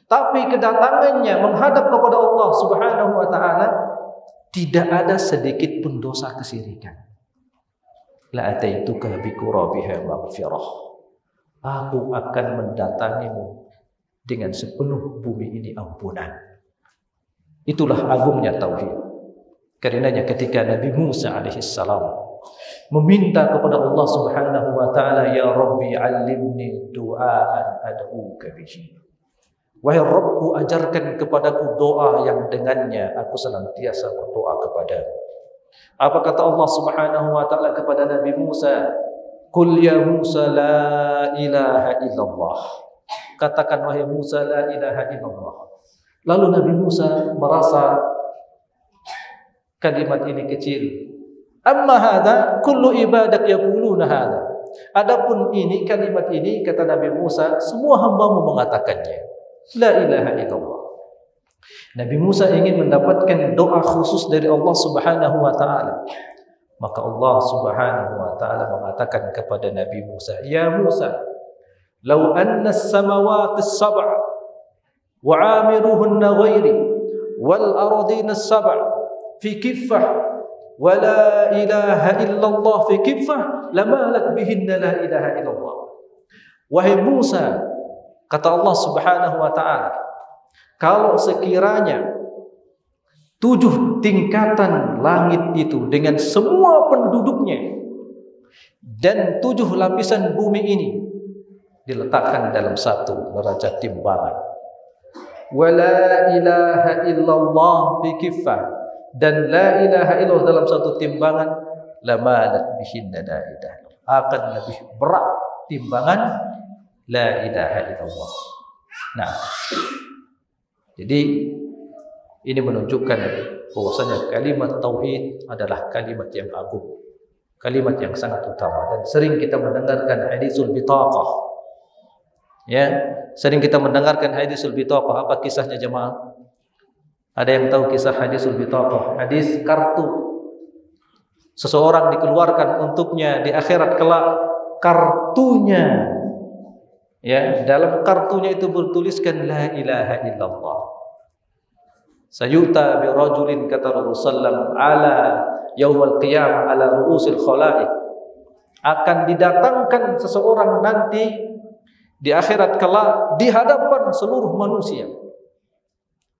tapi kedatangannya menghadap kepada Allah Subhanahu wa taala tidak ada sedikit pun dosa kesyirikan. La ataituka bi qurabiha maghfirah, aku akan mendatangimu dengan sepenuh bumi ini ampunan. Itulah agungnya tauhid. Karenanya ketika Nabi Musa alaihissalam meminta kepada Allah Subhanahu wa taala, ya Rabbi 'allimni du'aan ad'uka bihi. Wahai Rabbku, ajarkan kepadaku doa yang dengannya aku senantiasa berdoa kepadamu. Apa kata Allah Subhanahu wa taala kepada Nabi Musa? Qul ya Musa la ilaha illallah. Katakan wahai Musa, la ilaha illallah. Lalu Nabi Musa merasa kalimat ini kecil. Amma hadza kullu ibadak yaquluna hadza. Adapun ini, kalimat ini, kata Nabi Musa, semua hambamu mengatakannya. La ilaha illallah. Nabi Musa ingin mendapatkan doa khusus dari Allah Subhanahu wa taala. Maka Allah Subhanahu wa taala mengatakan kepada Nabi Musa, ya Musa, law anna as-samawati as-sab'a wa 'amiruhunna ghairi wal ardina as-sab'a fi kiffah wa la ilaha illallah fi kiffah lamalat bihinna la ilaha illallah. Wahai Musa, kata Allah Subhanahu wa taala, kalau sekiranya 7 tingkatan langit itu dengan semua penduduknya dan 7 lapisan bumi ini diletakkan dalam satu neraca timbangan, wala ilaha illallah fi kiffah, dan la ilaha illallah dalam satu timbangan, lamalat bihinna la ilaha illallah, akan lebih berat timbangan la ilaha illallah. Nah, jadi ini menunjukkan bahwasanya kalimat tauhid adalah kalimat yang agung, kalimat yang sangat utama. Dan sering kita mendengarkan hadisul bitaqah, ya, sering kita mendengarkan hadisul bitaqah. Apa kisahnya jemaah? Ada yang tahu kisah hadisul bitaqah? Hadis kartu seseorang dikeluarkan untuknya di akhirat kelak kartunya, ya, dalam kartunya itu bertuliskan la ilaha illallah. Sayuta bi rajulin, kata Rasulullah ala yaumil qiyamah ala ru'usil khalaiq, akan didatangkan seseorang nanti di akhirat kelak di hadapan seluruh manusia.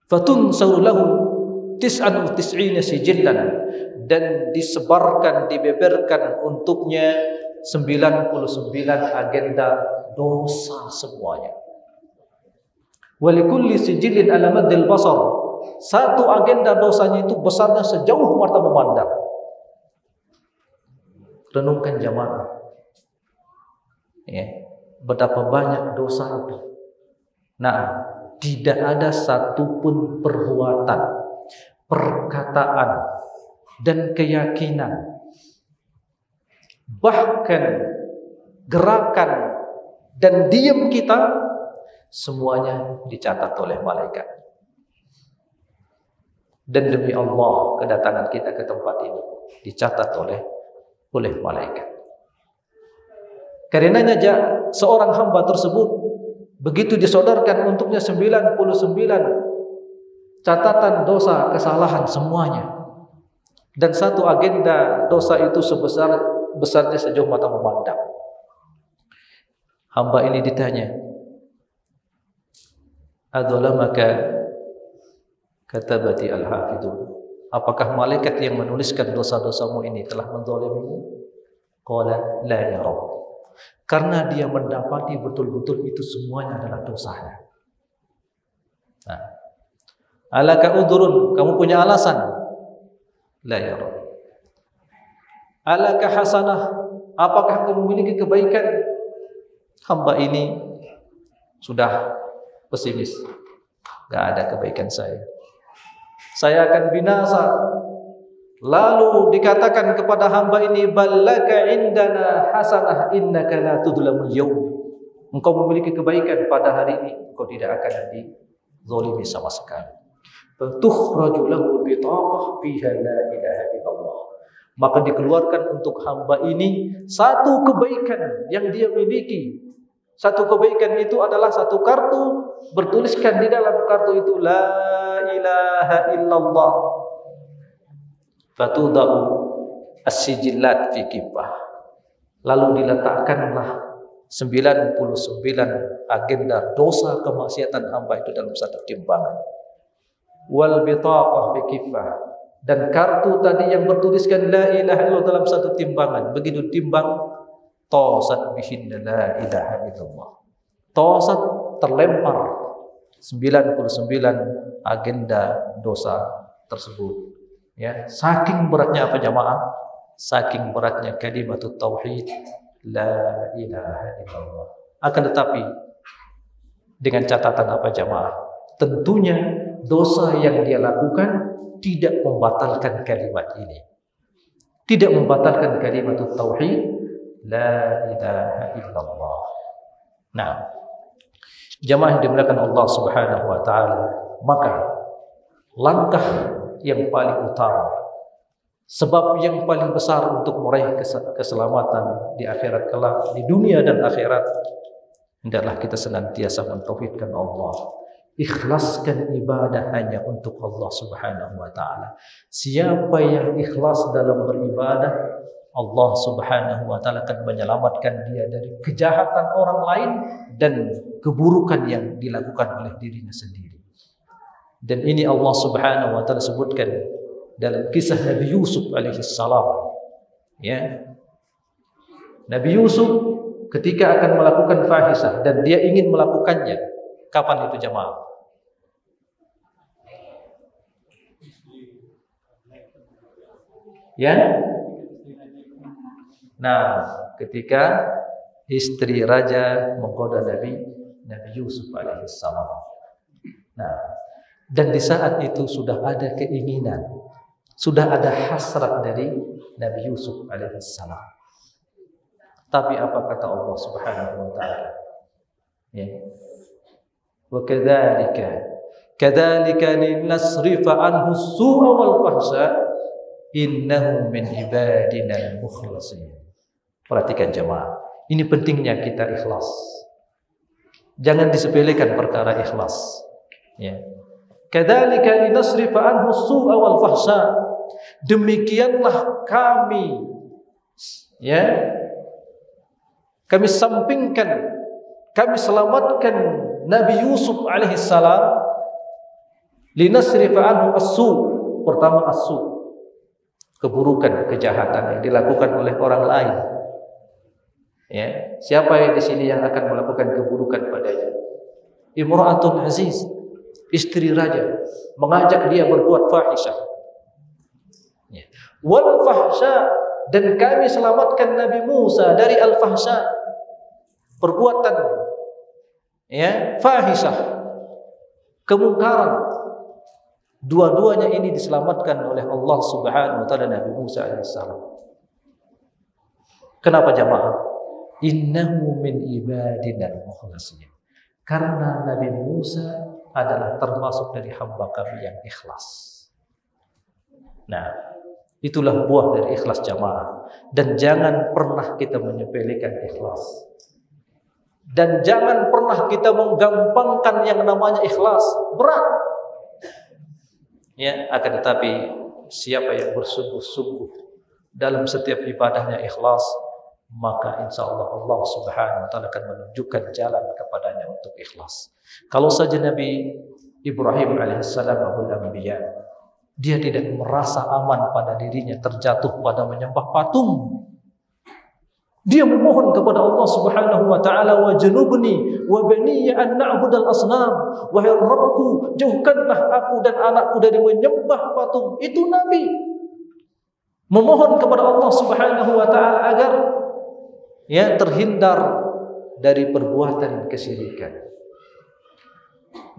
Fatunsaru lahu 99 sijillan, dan disebarkan, dibeberkan untuknya 99 agenda dosa semuanya. Walikulli sijilin ala maddil basar, satu agenda dosanya itu besarnya sejauh mata memandang. Renungkan jamaah, ya, betapa banyak dosa itu. Nah, tidak ada satupun perbuatan, perkataan, dan keyakinan, bahkan gerakan dan diam kita, semuanya dicatat oleh malaikat. Dan demi Allah, kedatangan kita ke tempat ini dicatat oleh malaikat. Karenanya seorang hamba tersebut, begitu disodorkan untuknya 99 catatan dosa kesalahan semuanya, dan satu agenda dosa itu besarnya sejauh mata memandang. Hamba ini ditanya, adzalamaka katabati al-hafidun, apakah malaikat yang menuliskan dosa-dosamu ini telah menzalimimu? Qala la ya Rabb, karena dia mendapati betul-betul itu semuanya adalah dosanya. Nah, alaka udhrun, kamu punya alasan? La ya Rabb. Alaka hasanah, apakah kamu memiliki kebaikan? Hamba ini sudah pesimis, gak ada kebaikan saya akan binasa. Lalu dikatakan kepada hamba ini, ballaka indana hasanah innaka la tudlamul yawm, engkau memiliki kebaikan pada hari ini, engkau tidak akan dizalimi sama sekali. Tukhraju lahu bitaqah fiha la ilaha illallah, maka dikeluarkan untuk hamba ini satu kebaikan yang dia miliki. Satu kebaikan itu adalah satu kartu, bertuliskan di dalam kartu itu la ilaha illallah. Fatudau as-sijillat fi kiffah, lalu diletakkanlah 99 agenda dosa kemaksiatan hamba itu dalam satu timbangan. Wal bitaqah fi kiffah, dan kartu tadi yang bertuliskan la ilaha illallah dalam satu timbangan. Begitu timbang, tosat bihinna la ilaha illallah, tosat terlempar 99 agenda dosa tersebut. Ya, saking beratnya apa jamaah? Saking beratnya kalimatut tauhid la ilaha illallah. Akan tetapi dengan catatan apa jamaah? Tentunya dosa yang dia lakukan tidak membatalkan kalimat ini, tidak membatalkan kalimatut tauhid la ilaha illallah. Nah, jamaah yang dimuliakan Allah Subhanahu wa taala, maka langkah yang paling utama, sebab yang paling besar untuk meraih keselamatan di akhirat kelak, di dunia dan akhirat, hendaklah kita senantiasa mentauhidkan Allah, ikhlaskan ibadah hanya untuk Allah Subhanahu wa taala. Siapa yang ikhlas dalam beribadah, Allah Subhanahu wa taala akan menyelamatkan dia dari kejahatan orang lain dan keburukan yang dilakukan oleh dirinya sendiri. Dan ini Allah Subhanahu wa taala sebutkan dalam kisah Nabi Yusuf alaihi salam. Ya. Nabi Yusuf ketika akan melakukan fahisyah dan dia ingin melakukannya, kapan itu jamaah? Ya. Nah, ketika istri raja menggoda Nabi Yusuf alaihi salam. Nah, dan di saat itu sudah ada keinginan, sudah ada hasrat dari Nabi Yusuf alaihi salam. Tapi apa kata Allah Subhanahu wa taala? Ya. Wa kadzalika linasrifa anhu as-su'a wal fahsya innahu min ibadina al-mukhlasin. Perhatikan jemaah. Ini pentingnya kita ikhlas. Jangan disepelekan perkara ikhlas. Ya. Kadzalika linasrifa anhu as-su'a wal fahsya. Demikianlah kami, ya, kami sampingkan, kami selamatkan Nabi Yusuf alaihi salam. Linasrifa anhu as-su'. Pertama as-su', keburukan, kejahatan yang dilakukan oleh orang lain. Ya, siapa yang di sini yang akan melakukan keburukan padanya? Imra'atul aziz, istri raja, mengajak dia berbuat fahisyah. Ya. Wal fahsya, dan kami selamatkan Nabi Musa dari al-fahsya, perbuatan, ya, fahisyah, kemungkaran. Dua-duanya ini diselamatkan oleh Allah Subhanahu wa taala Nabi Musa alaihissalam. Kenapa jamaah? Innahu min ibadina al-mukhlasin. Karena Nabi Musa adalah termasuk dari hamba kami yang ikhlas. Nah, itulah buah dari ikhlas jamaah. Dan jangan pernah kita menyepelekan ikhlas. Dan jangan pernah kita menggampangkan yang namanya ikhlas. Berat. Ya, akan tetapi siapa yang bersungguh-sungguh dalam setiap ibadahnya ikhlas, maka insya Allah Allah Subhanahu wa taala akan menunjukkan jalan kepadanya untuk ikhlas. Kalau saja Nabi Ibrahim alaihissalam abul anbiya, dia tidak merasa aman pada dirinya terjatuh pada menyembah patung. Dia memohon kepada Allah Subhanahu wa taala, wa janubni wa baniya an na'budal asnam. Wahai Rabbku, jauhkanlah aku dan anakku dari menyembah patung. Itu Nabi memohon kepada Allah Subhanahu wa taala agar, ya, terhindar dari perbuatan kesyirikan.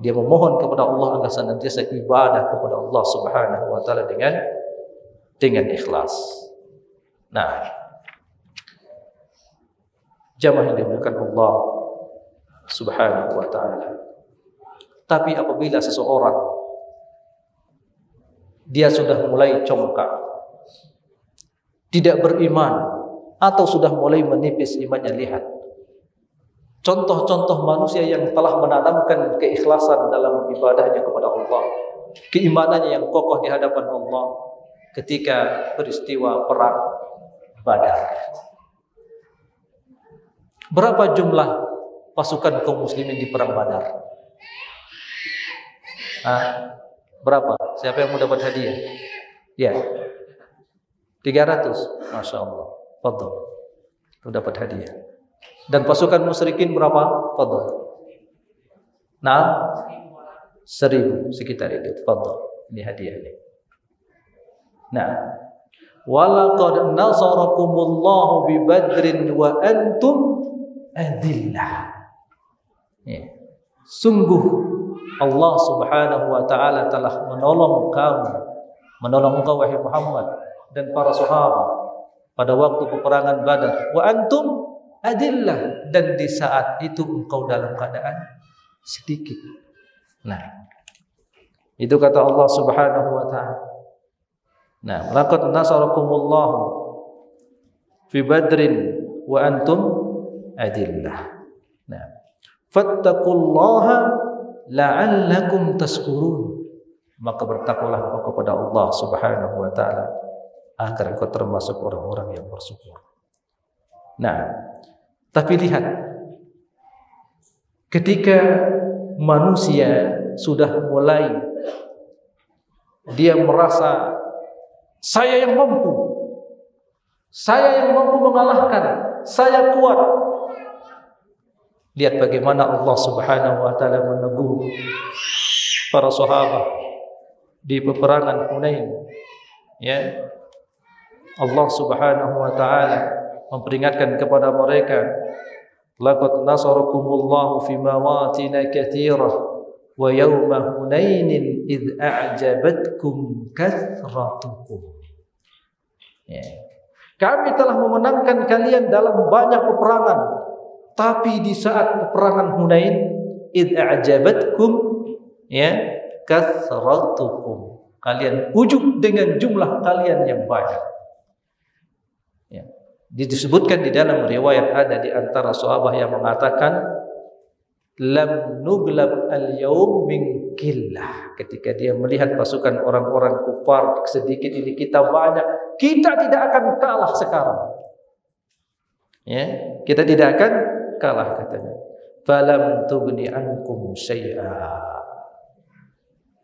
Dia memohon kepada Allah agar senantiasa ibadah kepada Allah Subhanahu wa taala dengan ikhlas. Nah, jamaah yang dimuliakan Allah Subhanahu wa taala. Tapi apabila seseorang dia sudah mulai congkak, tidak beriman, atau sudah mulai menipis imannya, lihat contoh-contoh manusia yang telah menanamkan keikhlasan dalam ibadahnya kepada Allah, keimanannya yang kokoh di hadapan Allah ketika peristiwa perang Badar. Berapa jumlah pasukan kaum muslimin di perang Badar? Berapa? Siapa yang mau dapat hadiah? Ya, 300. Masya Allah. Fadhol. Itu dapat hadiah. Dan pasukan musyrikin berapa? Fadhol. Nah, 1000 sekitar itu. Fadhol. Ini hadiahnya. Nah, walaqad nasarakumullahu bi Badrin wa antum adillah. Ya. Sungguh Allah Subhanahu wa taala telah menolong kamu, menolong engkau wahai Muhammad dan para sahabat pada waktu peperangan Badar. Wa antum adillah, dan di saat itu engkau dalam keadaan sedikit. Nah, itu kata Allah Subhanahu wa taala. Nah, laqad nasarakumullahu fi Badrin wa antum adillah. Nah, fattaqullaha la'allakum tashkurun. Maka bertakwalah engkau kepada Allah Subhanahu wa taala agar engkau termasuk orang-orang yang bersyukur. Nah, tapi lihat, ketika manusia sudah mulai dia merasa saya yang mampu mengalahkan, saya kuat. Lihat bagaimana Allah Subhanahu wa taala meneguh para sahabat di peperangan Hunain. Ya. Allah Subhanahu wa taala memperingatkan kepada mereka, laqad nasarakumullahu fi mawatin katsirah wa yawma Hunainin id a'jabatkum kathratukum. Ya. Kami telah memenangkan kalian dalam banyak peperangan, tapi di saat peperangan Hunain, id a'jabatkum, ya, kathratukum, kalian ujub dengan jumlah kalian yang banyak. Ya. Disebutkan di dalam riwayat ada di antara sahabat yang mengatakan lam nuglab al-yaum min qillah. Ketika dia melihat pasukan orang-orang kufar sedikit ini kita banyak, kita tidak akan kalah sekarang. Ya, kita tidak akan kalah katanya. Falam tughni ankum syai'a.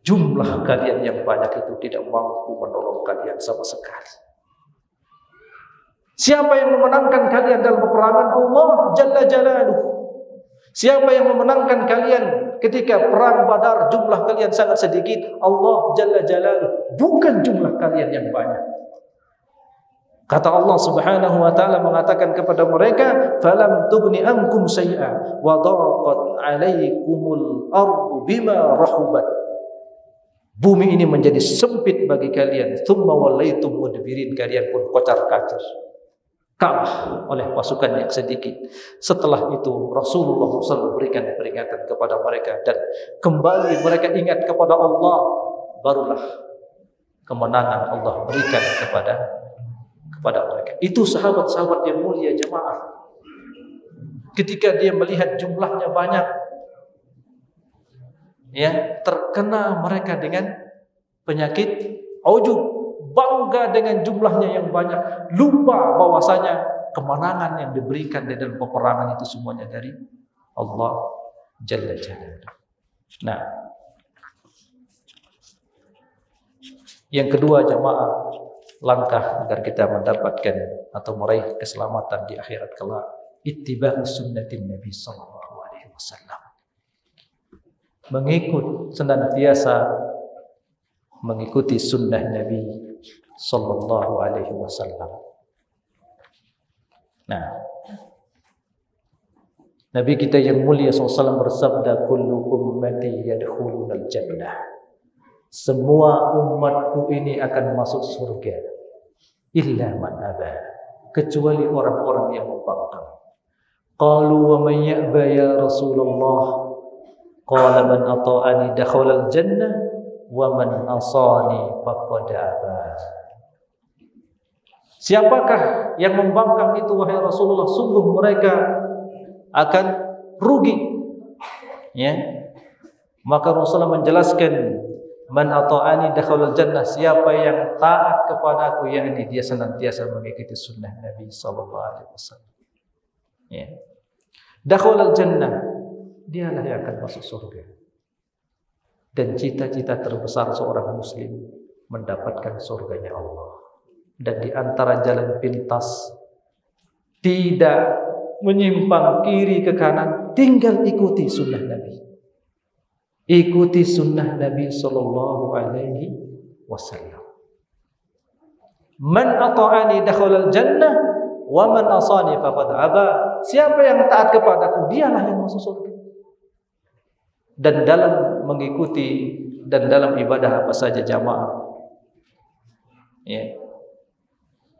Jumlah kalian yang banyak itu tidak mampu menolong kalian sama sekali. Siapa yang memenangkan kalian dalam peperangan? Allah Jalla Jalaluhu. Siapa yang memenangkan kalian ketika perang Badar jumlah kalian sangat sedikit? Allah Jalla Jalaluhu. Bukan jumlah kalian yang banyak. Kata Allah Subhanahu wa taala mengatakan kepada mereka, "Falam tughni ankum syai'a wa daqat 'alaikumul ardu bima rahubat." Bumi ini menjadi sempit bagi kalian. Tsumma wallaitum mudbirin, kalian pun kocar-kacir. Kalah oleh pasukan yang sedikit. Setelah itu Rasulullah SAW berikan peringatan kepada mereka dan kembali mereka ingat kepada Allah, barulah kemenangan Allah berikan kepada mereka. Itu sahabat-sahabat yang mulia jemaah. Ketika dia melihat jumlahnya banyak, ya, terkena mereka dengan penyakit ujub. Bangga dengan jumlahnya yang banyak, lupa bahwasanya kemenangan yang diberikan di dalam peperangan itu semuanya dari Allah Jalla Jalaluhu. Nah, yang kedua jemaah, langkah agar kita mendapatkan atau meraih keselamatan di akhirat kelak, ittiba'u sunnatin Nabi sallallahu alaihi wasallam. Mengikut senantiasa mengikuti sunnah Nabi sallallahu alaihi wasallam. Nah, Nabi kita yang mulia SAW bersabda, kullu ummati yadkhulunal jannah. Semua umatku ini akan masuk surga. Illa man aba, kecuali orang-orang yang membangkang. Qalu wa man ya'ba ya Rasulullah? Qala man ata'ani dakhalal jannah wa man asani faqad aba. Siapakah yang membangkang itu wahai Rasulullah? Sungguh mereka akan rugi. Ya. Maka Rasulullah menjelaskan, man ata'ani dakhalal jannah, siapa yang taat kepadaku, yakni dia senantiasa mengikuti sunnah Nabi sallallahu alaihi wasallam. Ya. Dakhalal jannah, dialah yang akan masuk surga. Dan cita-cita terbesar seorang muslim mendapatkan surganya Allah. Dan di antara jalan pintas, tidak menyimpang kiri ke kanan, tinggal ikuti sunnah Nabi. Ikuti sunnah Nabi sallallahu alaihi wasallam. Man ata'ani dakhalal jannah wa man asani faqad aba. Siapa yang taat kepadaku, dialah yang masuk surga. Dan dalam mengikuti dan dalam ibadah apa saja jamaah, ya,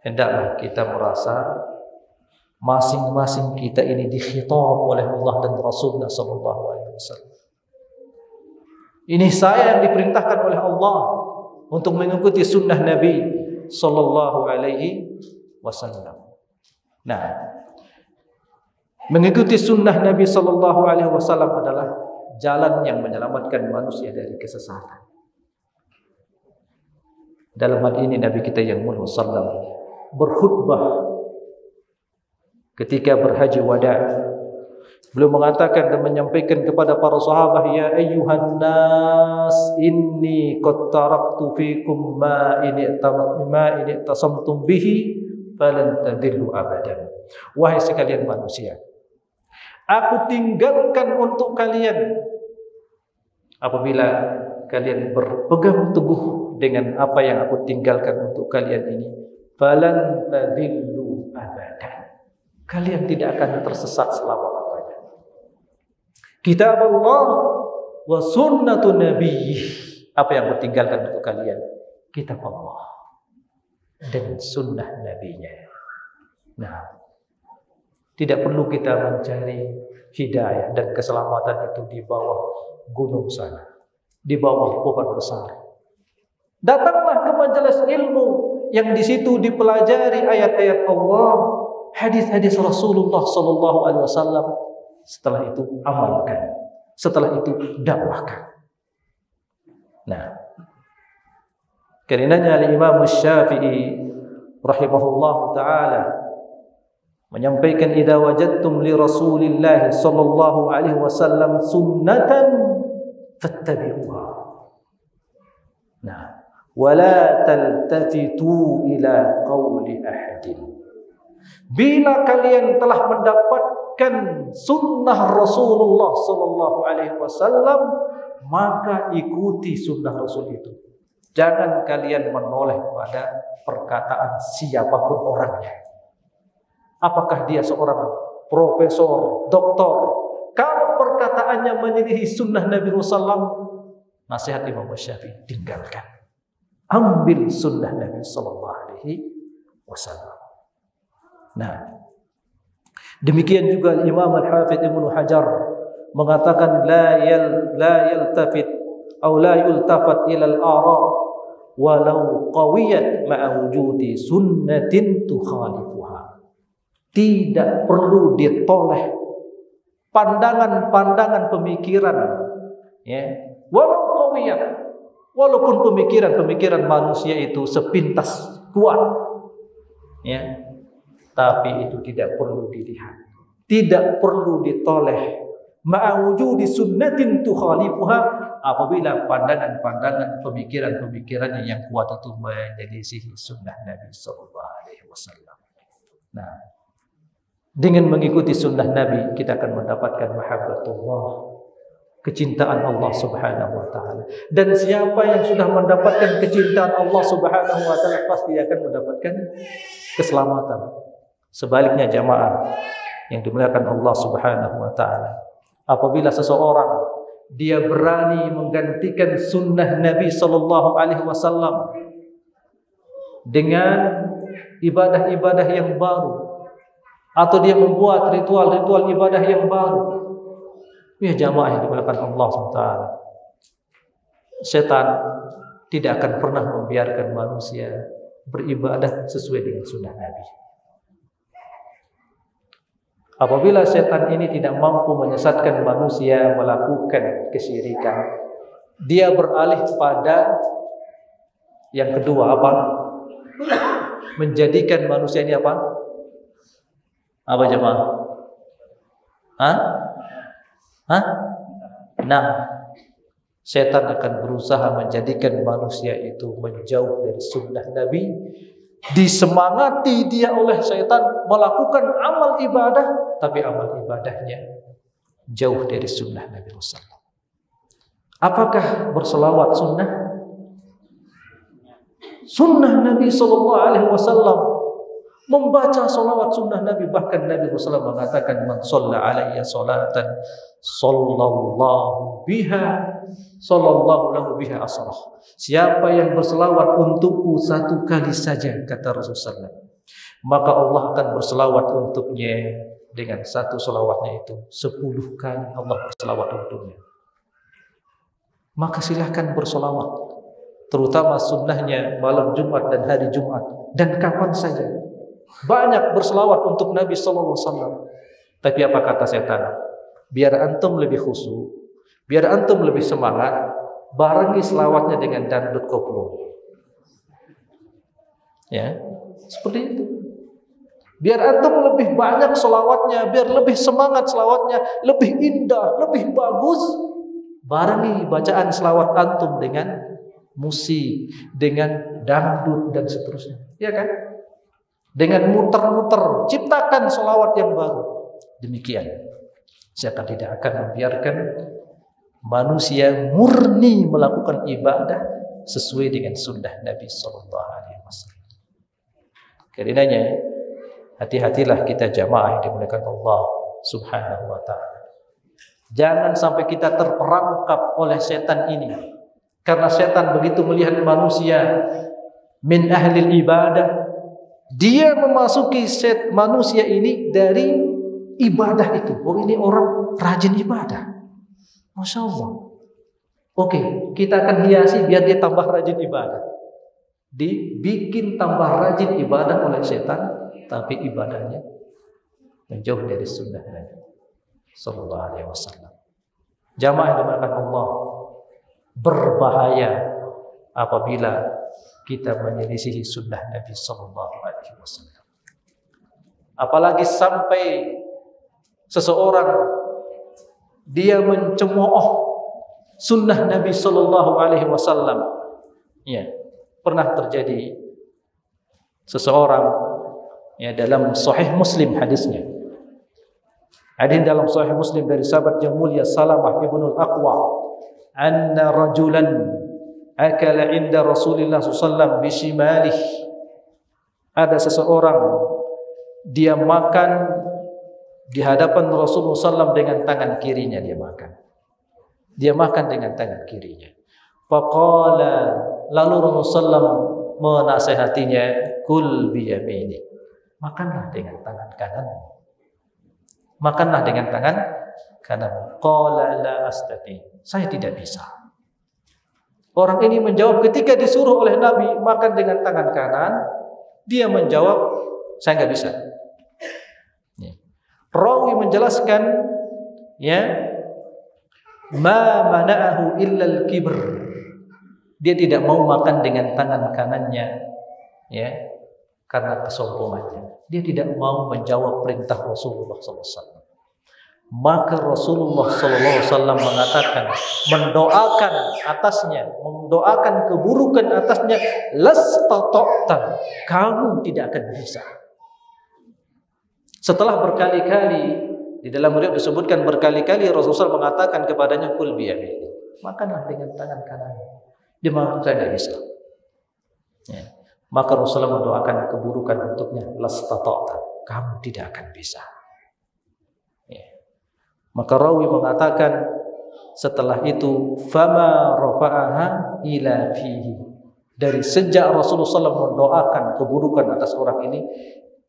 hendaklah kita merasa masing-masing kita ini dikhitab oleh Allah dan Rasulnya sallallahu alaihi wasallam. Ini saya yang diperintahkan oleh Allah untuk mengikuti sunnah Nabi sallallahu alaihi wasallam. Nah, mengikuti sunnah Nabi sallallahu alaihi wasallam adalah jalan yang menyelamatkan manusia dari kesesatan. Dalam hal ini Nabi kita yang mulia sallallahu berkhutbah ketika berhaji wada. Beliau mengatakan dan menyampaikan kepada para sahabat, ya ayyuhan nas inni qad taraktu fikum ma in tasamtum bihi falan tadillu abadan. Wahai sekalian manusia, aku tinggalkan untuk kalian apabila kalian berpegang teguh dengan apa yang aku tinggalkan untuk kalian ini, falan tadillu abadan. Kalian tidak akan tersesat selama-lamanya. Kitab Allah wa sunnatun nabiyyi. Apa yang aku tinggalkan untuk kalian? Kitab Allah dan sunnah nabinya. Nah, tidak perlu kita mencari hidayah dan keselamatan itu di bawah gunung sana, di bawah pohon besar. Datanglah ke majelis ilmu yang di situ dipelajari ayat-ayat Allah, hadis-hadis Rasulullah sallallahu alaihi wasallam. Setelah itu amalkan. Setelah itu dakwahkan. Nah, karenanya Imam Syafi'i rahimahullah taala menyampaikan, idza wajadtum li Rasulillah sallallahu alaihi wasallam sunnatan fattabi'uha. Nah, wala taltafitu ila qawli ahadin. Bila kalian telah mendapatkan sunnah Rasulullah sallallahu alaihi wasallam, maka ikuti sunnah Rasul itu. Jangan kalian menoleh pada perkataan siapapun orangnya. Apakah dia seorang profesor, doktor? Kalau perkataannya menyelisih sunnah Nabi Sallallahu, nasihat Imam Syafi'i, tinggalkan. Ambil sunnah Nabi Sallallahu Alaihi Wasallam. Nah, demikian juga Imam Al-Hafidh Ibnu Hajar mengatakan, la yaltafit atau la yultafat ila al-ara walau qawiyat ma'a wujudi sunnatin tukhalifuha. Tidak perlu ditoleh pandangan-pandangan pemikiran, ya, walaupun pemikiran manusia itu sepintas kuat, ya, tapi itu tidak perlu dilihat, tidak perlu ditoleh. Ma'awujudi sunnatin tukhalifuha, apabila pandangan-pandangan pemikiran-pemikirannya yang kuat itu menyelisihi sunnah Nabi sallallahu alaihi wasallam. Nah, dengan mengikuti sunnah Nabi, kita akan mendapatkan mahabbatullah, kecintaan Allah Subhanahu wa taala. Dan siapa yang sudah mendapatkan kecintaan Allah Subhanahu wa taala, pasti akan mendapatkan keselamatan. Sebaliknya jamaah yang dimuliakan Allah Subhanahu wa taala, apabila seseorang dia berani menggantikan sunnah Nabi sallallahu alaihi wasallam dengan ibadah-ibadah yang baru, atau dia membuat ritual-ritual ibadah yang baru, ya jamaah yang dimuliakan Allah SWT, setan tidak akan pernah membiarkan manusia beribadah sesuai dengan sunnah Nabi. Apabila setan ini tidak mampu menyesatkan manusia melakukan kesyirikan, dia beralih pada yang kedua, apa? Menjadikan manusia ini apa? Apa jemaah? Nah, setan akan berusaha menjadikan manusia itu menjauh dari sunnah Nabi. Disemangati dia oleh setan melakukan amal ibadah, tapi amal ibadahnya jauh dari sunnah Nabi Rasulullah. Apakah berselawat sunnah? Sunnah Nabi Sallallahu Alaihi Wasallam, membaca salawat sunnah Nabi. Bahkan Nabi SAW mengatakan, man shalla alayya salatan sallallahu lahu biha asrah. Siapa yang berselawat untukku satu kali saja, kata Rasulullah SAW, maka Allah akan berselawat untuknya dengan satu salawatnya itu 10 kali Allah berselawat untuknya. Maka silahkan berselawat, terutama sunnahnya malam Jumat dan hari Jumat, dan kapan saja. Banyak berselawat untuk Nabi sallallahu alaihi wasallam. Tapi apa kata setan? Biar antum lebih khusyuk, biar antum lebih semangat, barengi selawatnya dengan dangdut koplo. Ya, seperti itu. Biar antum lebih banyak selawatnya, biar lebih semangat selawatnya, lebih indah, lebih bagus, barengi bacaan selawat antum dengan musik, dengan dangdut dan seterusnya. Ya kan? Dengan muter-muter, ciptakan selawat yang baru. Demikian, setan tidak akan membiarkan manusia murni melakukan ibadah sesuai dengan sunnah Nabi Sallallahu Alaihi Wasallam. Karenanya, hati-hatilah kita jamaah yang dimuliakan Allah Subhanahu Wa Taala. Jangan sampai kita terperangkap oleh setan ini, karena setan begitu melihat manusia min ahlil ibadah, dia memasuki manusia ini dari ibadah itu. Oh, ini orang rajin ibadah, Masya Allah. Oke, kita akan hiasi biar dia tambah rajin ibadah. Dibikin tambah rajin ibadah oleh setan, tapi ibadahnya menjauh dari sunnah Nabi sallallahu alaihi wasallam. Jamaah yang dimuliakan Allah, berbahaya apabila kita menyelisihi sunnah Nabi sallallahu alaihi wasallam. Apalagi sampai seseorang dia mencemooh sunnah Nabi sallallahu alaihi wasallam. Ya, pernah terjadi seseorang, ya, dalam Sahih Muslim hadisnya. Hadis dalam Sahih Muslim dari sahabat yang mulia Salamah ibnul Aqwa, anna rajulan akala inda Rasulillah sallallahu bishimalih. Ada seseorang dia makan di hadapan Rasulullah sallallahu dengan tangan kirinya, dia makan. Dia makan dengan tangan kirinya. Faqala, lalu Rasulullah sallallahu menasihatinya, kul biyamini, makanlah dengan tangan kananmu. Makanlah dengan tangan kananmu. Qala la astati, saya tidak bisa. Orang ini menjawab ketika disuruh oleh Nabi makan dengan tangan kanan, dia menjawab, saya nggak bisa. Rawi menjelaskan, ya, ma mana'ahu illa al-kibr. Dia tidak mau makan dengan tangan kanannya, ya, karena kesombongannya. Dia tidak mau menjawab perintah Rasulullah SAW. Maka Rasulullah SAW mengatakan, mendoakan atasnya, mendoakan keburukan atasnya, lastata'ta, kamu tidak akan bisa. Setelah berkali-kali, di dalam riwayat disebutkan berkali-kali Rasulullah mengatakan kepadanya, kul biyamini, makanlah dengan tangan kanan. Dia mengatakan, saya tidak bisa. Ya. Maka Rasulullah mendoakan keburukan untuknya, lastata'ta, kamu tidak akan bisa. Ya. Maka rawi mengatakan setelah itu, fama rafa'aha ila fihi. Dari sejak Rasulullah SAW mendoakan keburukan atas orang ini,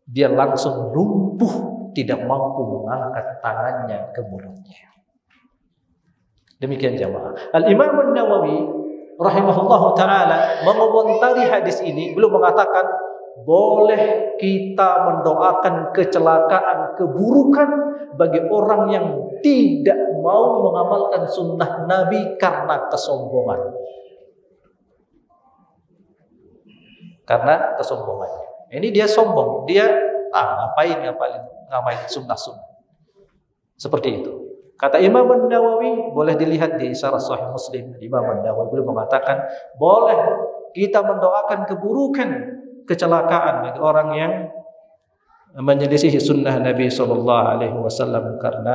dia langsung lumpuh, tidak mampu mengangkat tangannya ke mulutnya. Demikian jamaah. Al-Imam An-Nawawi rahimahullahu ta'ala mengomentari hadis ini, belum mengatakan boleh kita mendoakan kecelakaan, keburukan bagi orang yang tidak mau mengamalkan sunnah Nabi karena kesombongan. Karena kesombongannya. Ini dia sombong, dia ngapain sunnah-sunnah. Seperti itu. Kata Imam An-Nawawi, boleh dilihat di Syarah Sahih Muslim, Imam An-Nawawi belum mengatakan boleh kita mendoakan keburukan, kecelakaan bagi orang yang menyelisihi sunnah Nabi SAW karena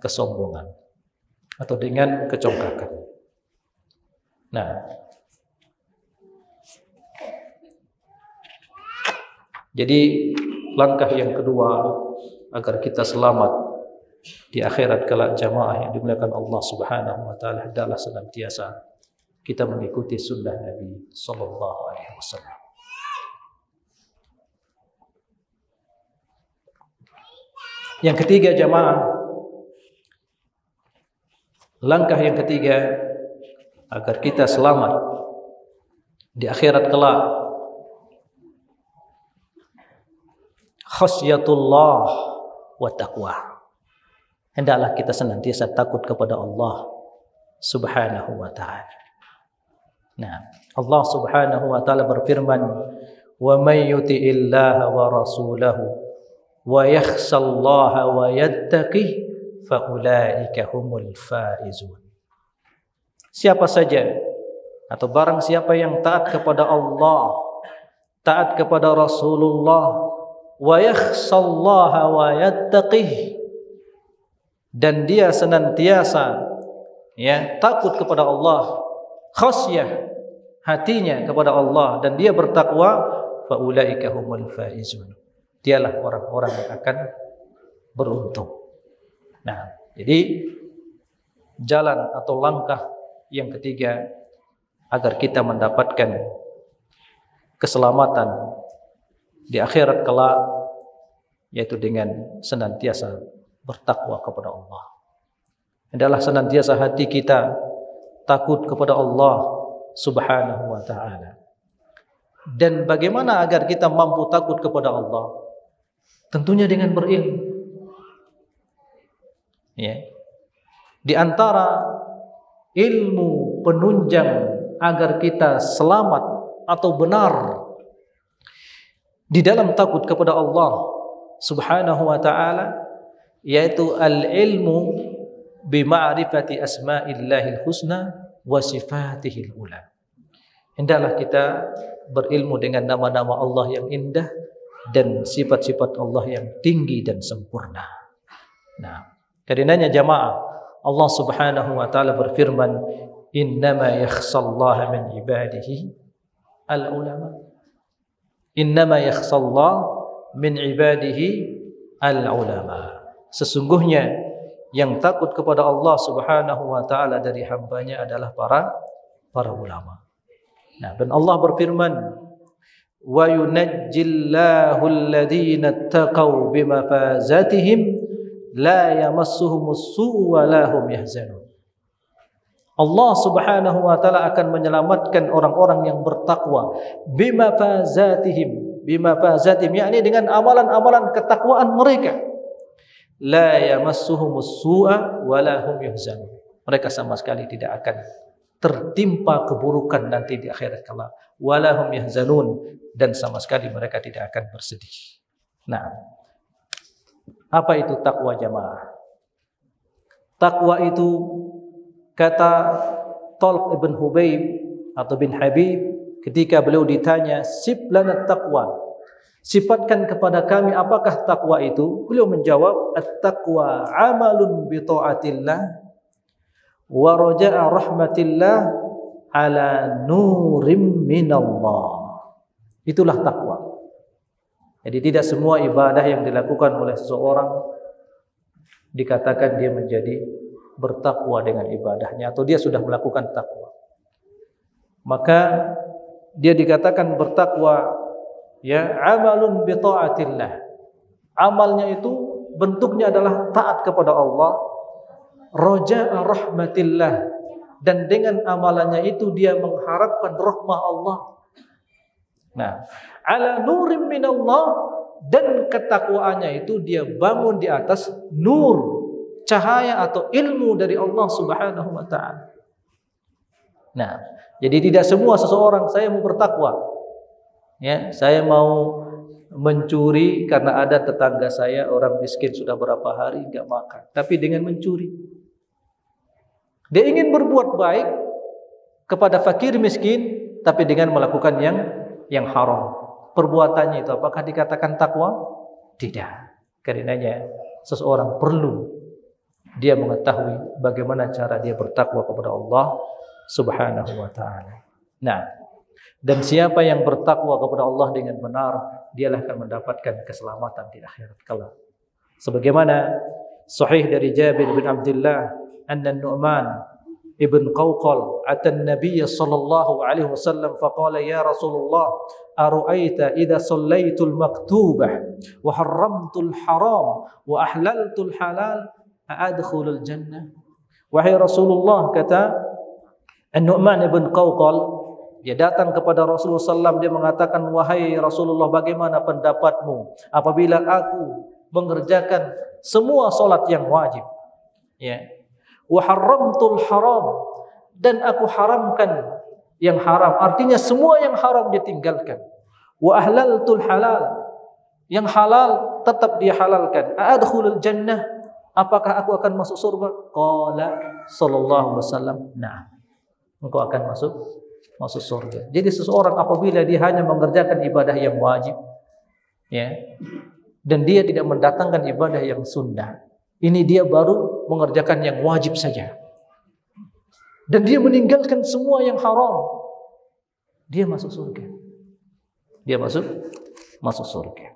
kesombongan atau dengan kecongkakan. Nah, jadi langkah yang kedua agar kita selamat di akhirat kelak jamaah yang dimuliakan Allah Subhanahu wa taala adalah senantiasa kita mengikuti sunnah Nabi sallallahu alaihi wasallam. Yang ketiga jamaah, langkah yang ketiga agar kita selamat di akhirat kelak, khasyatullah wa taqwa. Hendaklah kita senantiasa takut kepada Allah Subhanahu wa ta'ala. Nah, Allah Subhanahu wa ta'ala berfirman, "Wa may yuti'illaha wa rasulahu wa yakhshallaha wa yattaqih fa ulaika humul faizun." Siapa saja atau barang siapa yang taat kepada Allah, taat kepada Rasulullah, wa yakhshallaha wa yattaqih, dan dia senantiasa, ya, takut kepada Allah, khasyah hatinya kepada Allah, dan dia bertakwa, fa ulaika humul faizun. Dialah orang-orang yang akan beruntung. Nah, jadi jalan atau langkah yang ketiga agar kita mendapatkan keselamatan di akhirat kelak, yaitu dengan senantiasa bertakwa kepada Allah. Adalah senantiasa hati kita takut kepada Allah Subhanahu wa ta'ala. Dan bagaimana agar kita mampu takut kepada Allah? Tentunya dengan berilmu. Ya. Di antara ilmu penunjang agar kita selamat atau benar di dalam takut kepada Allah Subhanahu wa ta'ala, yaitu al-ilmu bima'rifati asma'illahil husna wa sifatihil ula. Hendaklah kita berilmu dengan nama-nama Allah yang indah dan sifat-sifat Allah yang tinggi dan sempurna. Nah, karenanya jamaah, Allah Subhanahu wa ta'ala berfirman, innama yakhsallaha min ibadihi al-ulama. Innama yakhsallaha min ibadihi al-ulama. Sesungguhnya yang takut kepada Allah Subhanahu wa ta'ala dari hambanya adalah para ulama. Nah, dan Allah berfirman, wa yunajjillahu alladhina ittaqaw bimafazatihim la yamassuhumus su'u wa la hum yahzanun. Allah Subhanahu wa ta'ala akan menyelamatkan orang-orang yang bertakwa bimafazatihim, yakni dengan amalan-amalan ketakwaan mereka. La yamassuhumus su'a wa la hum yahzanun. Mereka sama sekali tidak akan tertimpa keburukan nanti di akhirat kelak. Wa la hum yahzanun, dan sama sekali mereka tidak akan bersedih. Nah, apa itu takwa jamaah? Takwa itu, kata Talq ibn Hubayb atau bin Habib, ketika beliau ditanya, sif lana taqwa, sifatkan kepada kami apakah takwa itu? Beliau menjawab, at-taqwa amalun bi ta'atillah wa raja'a rahmatillah ala nurim minallah. Itulah takwa. Jadi tidak semua ibadah yang dilakukan oleh seseorang dikatakan dia menjadi bertakwa dengan ibadahnya atau dia sudah melakukan takwa. Maka dia dikatakan bertakwa, ya, amalun bi ta'atillah. Amalnya itu bentuknya adalah taat kepada Allah, raja'a rahmatillah, dan dengan amalannya itu dia mengharapkan rahmah Allah. Nah, ala nurim minallah, dan ketakwaannya itu dia bangun di atas nur, cahaya atau ilmu dari Allah Subhanahu wa ta'ala. Nah, jadi tidak semua seseorang saya mau bertakwa, ya, saya mau mencuri karena ada tetangga saya orang miskin sudah berapa hari enggak makan, tapi dengan mencuri dia ingin berbuat baik kepada fakir miskin, tapi dengan melakukan yang haram. Perbuatannya itu apakah dikatakan takwa? Tidak. Karenanya seseorang perlu dia mengetahui bagaimana cara dia bertakwa kepada Allah Subhanahu wa ta'ala. Nah, dan siapa yang bertakwa kepada Allah dengan benar, dialah akan mendapatkan keselamatan di akhirat kelak. Sebagaimana sahih dari Jabir bin Abdullah, anna Nu'man ibn Qawqal atan Nabiy sallallahu alaihi wasallam faqala ya Rasulullah ara'aita idza sallaitul maktubah wa harramtul haram wa ahlaltul halal a'adkhulul jannah. Wahai Rasulullah, kata An-Nu'man ibn Qawqal, dia datang kepada Rasulullah SAW, dia mengatakan, wahai Rasulullah, bagaimana pendapatmu apabila aku mengerjakan semua solat yang wajib, ya, wa harramtul haram, dan aku haramkan yang haram, artinya semua yang haram ditinggalkan, wa ahlaltul halal, yang halal tetap dia halalkan, a'adkhulul jannah, apakah aku akan masuk surga? Qala sallallahu alaihi wasallam, nah, engkau akan masuk surga. Jadi seseorang apabila dia hanya mengerjakan ibadah yang wajib, ya, dan dia tidak mendatangkan ibadah yang sunnah, ini dia baru mengerjakan yang wajib saja, dan dia meninggalkan semua yang haram, dia masuk surga. Dia masuk surga.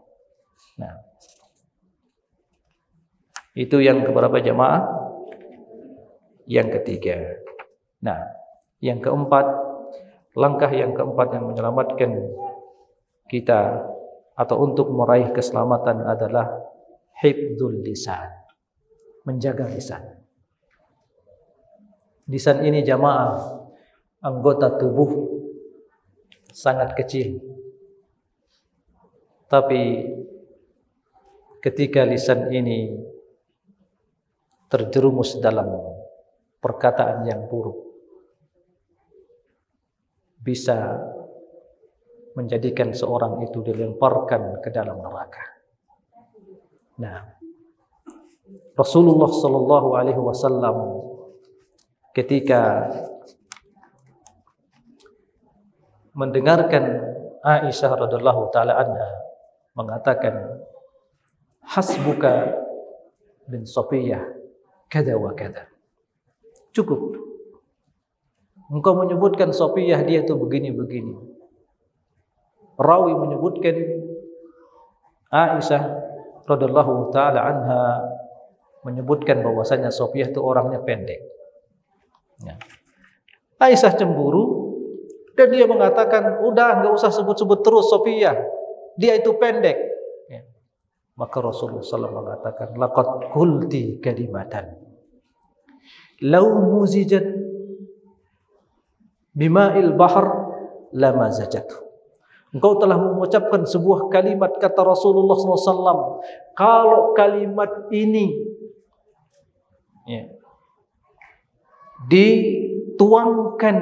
Nah, itu yang keberapa jamaah? Yang ketiga. Nah, yang keempat, langkah yang keempat yang menyelamatkan kita atau untuk meraih keselamatan adalah hifdzul lisan, menjaga lisan. Lisan ini jamaah anggota tubuh sangat kecil, tapi ketika lisan ini terjerumus dalam perkataan yang buruk bisa menjadikan seorang itu dilemparkan ke dalam neraka. Nah, Rasulullah sallallahu alaihi wasallam ketika mendengarkan Aisyah radhiyallahu taala anha mengatakan, hasbuka bin Safiyah kada wa kada. Cukup. Engkau menyebutkan Safiyah dia itu begini-begini. Rawi menyebutkan Aisyah radhiyallahu taala anha menyebutkan bahwasanya Safiyah itu orangnya pendek. Ya. Aisyah cemburu dan dia mengatakan, udah enggak usah sebut-sebut terus Safiyah, dia itu pendek. Ya. Maka Rasulullah SAW mengatakan, laqad qulti kalimatan law muzijat bima'il bahr lama zajatuh. Engkau telah mengucapkan sebuah kalimat, kata Rasulullah SAW, kalau kalimat ini ya, dituangkan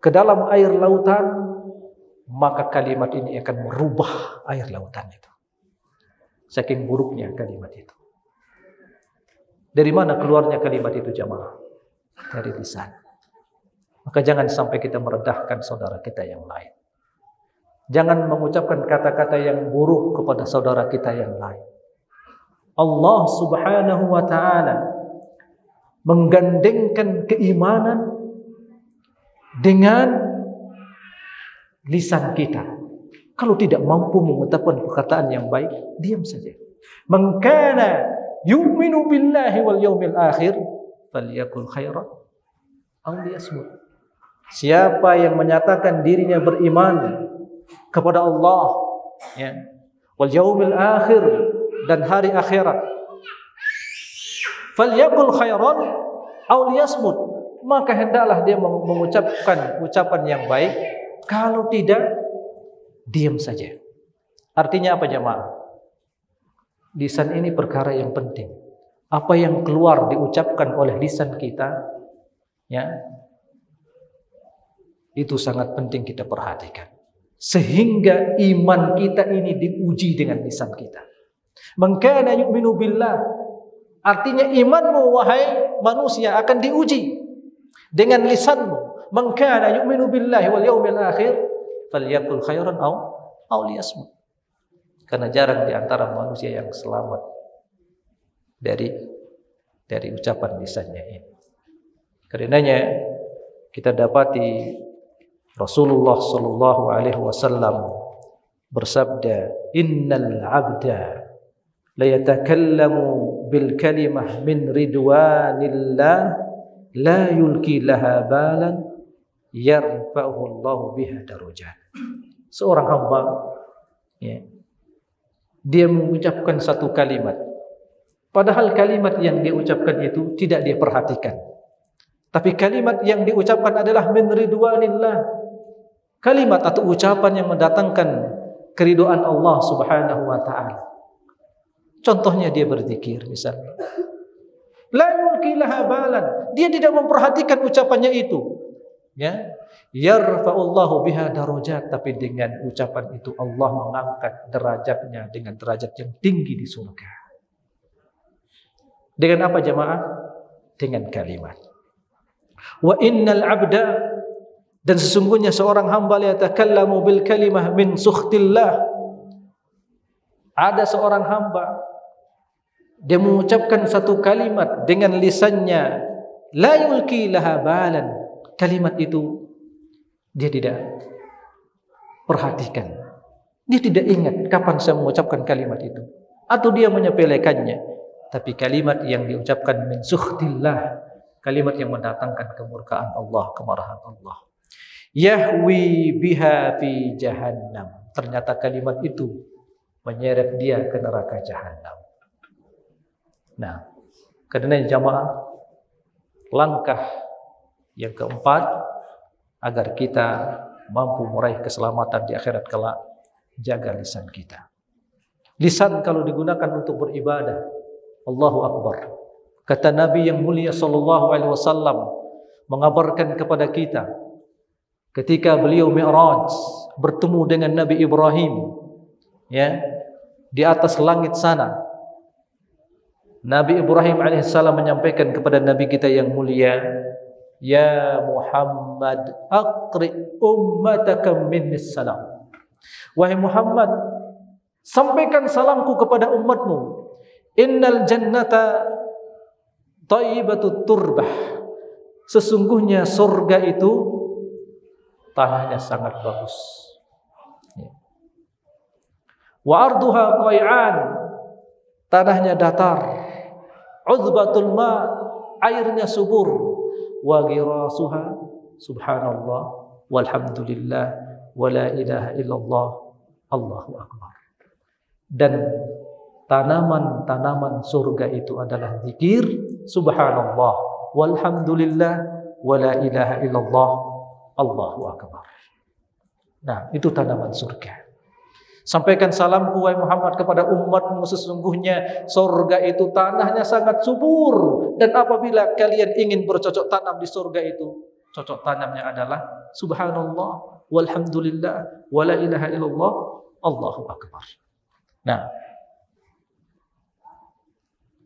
ke dalam air lautan, maka kalimat ini akan merubah air lautan itu. Saking buruknya kalimat itu. Dari mana keluarnya kalimat itu jamaah? Dari lisan. Maka jangan sampai kita merendahkan saudara kita yang lain. Jangan mengucapkan kata-kata yang buruk kepada saudara kita yang lain. Allah Subhanahu wa ta'ala menggandengkan keimanan dengan lisan kita. Kalau tidak mampu mengucapkan perkataan yang baik, diam saja. Man kana yu'minu billahi wal yawmil akhir falyakul khairan aw liyasmut. Siapa yang menyatakan dirinya beriman kepada Allah, ya, wal yawmil akhir, dan hari akhirat, falyakul khairan aw liyasmut, maka hendaklah dia mengucapkan ucapan yang baik. Kalau tidak, diam saja. Artinya apa jemaah? Lisan ini perkara yang penting. Apa yang keluar diucapkan oleh lisan kita, ya, itu sangat penting kita perhatikan. Sehingga iman kita ini diuji dengan lisan kita. Man kana yu'minu billah, artinya imanmu wahai manusia akan diuji dengan lisanmu. Man kana yu'minu billahi wal yawmil akhir falyakul khairan aw liyasmut. Karena jarang di antara manusia yang selamat dari ucapan lisannya ini. Karenanya kita dapati Rasulullah sallallahu alaihi wasallam bersabda, innal 'abda la yatakallamu bil kalimah min ridwanillah la yulki laha balan yarfa'uhu Allah biha darajat. Seorang hamba, ya, dia mengucapkan satu kalimat, padahal kalimat yang dia ucapkan itu tidak dia perhatikan. Tapi kalimat yang diucapkan adalah min ridwanillah, kalimat atau ucapan yang mendatangkan keridhaan Allah Subhanahu wa taala. Contohnya dia berzikir misalnya. La yulki laha balan, dia tidak memperhatikan ucapannya itu. Ya, yarfa'ullahu biha darajat, tapi dengan ucapan itu Allah mengangkat derajatnya dengan derajat yang tinggi di surga. Dengan apa jemaah? Dengan kalimat. Wa innal 'abda, dan sesungguhnya seorang hamba yatakallamu bil kalimah min sukhtillah. Ada seorang hamba, dia mengucapkan satu kalimat dengan lisannya, la yulki laha balan, kalimat itu dia tidak perhatikan, dia tidak ingat kapan saya mengucapkan kalimat itu, atau dia menyepelekannya. Tapi kalimat yang diucapkan min sukhtillah, kalimat yang mendatangkan kemurkaan Allah, kemarahan Allah, yahwi biha fi jahannam, ternyata kalimat itu menyeret dia ke neraka jahanam. Nah, karena jamaah, langkah yang keempat agar kita mampu meraih keselamatan di akhirat kelak, jaga lisan kita. Lisan kalau digunakan untuk beribadah, Allahu Akbar, Kata Nabi yang mulia sallallahu alaihi wasallam mengabarkan kepada kita ketika beliau Mi'raj bertemu dengan Nabi Ibrahim, ya, di atas langit sana. Nabi Ibrahim alaihissalam menyampaikan kepada Nabi kita yang mulia, "Ya Muhammad, aqri ummataka minnis salam." Wahai Muhammad, sampaikan salamku kepada umatmu. Innal jannata thayyibatut turbah. Sesungguhnya surga itu tanahnya sangat bagus. Wa arduha qai'an. Tanahnya datar. Uzbatul ma, airnya subur. Wa ghirasuha subhanallah walhamdulillah wala ilaha illallah Allahu akbar. Dan tanaman-tanaman surga itu adalah zikir subhanallah walhamdulillah wala ilaha illallah Allahu akbar. Nah, itu tanaman surga. Sampaikan salamku wahai Muhammad kepada umatmu, sesungguhnya surga itu tanahnya sangat subur, dan apabila kalian ingin bercocok tanam di surga itu, cocok tanamnya adalah subhanallah walhamdulillah wala ilaha illallah Allahu akbar. Nah,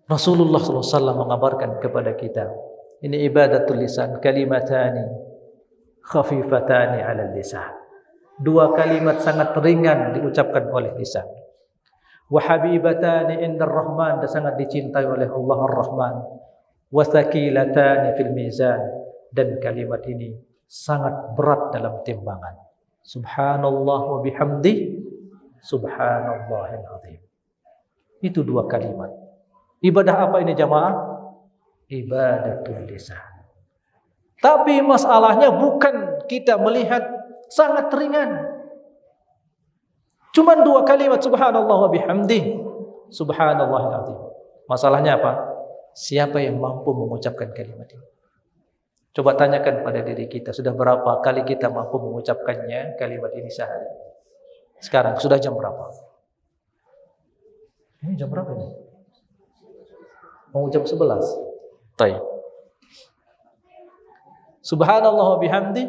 Rasulullah SAW mengabarkan kepada kita, ini ibadatul lisan, kalimatani khafifatani 'alal lisan. Dua kalimat sangat ringan diucapkan oleh lisan. Wa habibatani indar rahman, dan sangat dicintai oleh Allah ar-Rahman. Wa thaqilatani fil mizan, dan kalimat ini sangat berat dalam timbangan. Subhanallah wa bihamdi subhanallahil azim. Itu dua kalimat. Ibadah apa ini jamaah? Ibadatul lisan. Tapi masalahnya bukan kita melihat sangat ringan. Cuma dua kalimat subhanallah wa bihamdi subhanallahil azim. Masalahnya apa? Siapa yang mampu mengucapkan kalimat ini? Coba tanyakan pada diri kita, sudah berapa kali kita mampu mengucapkannya kalimat ini sehari? Sekarang sudah jam berapa? Ini jam berapa ini? Mau jam 11. Baik. Subhanallah wa bihamdi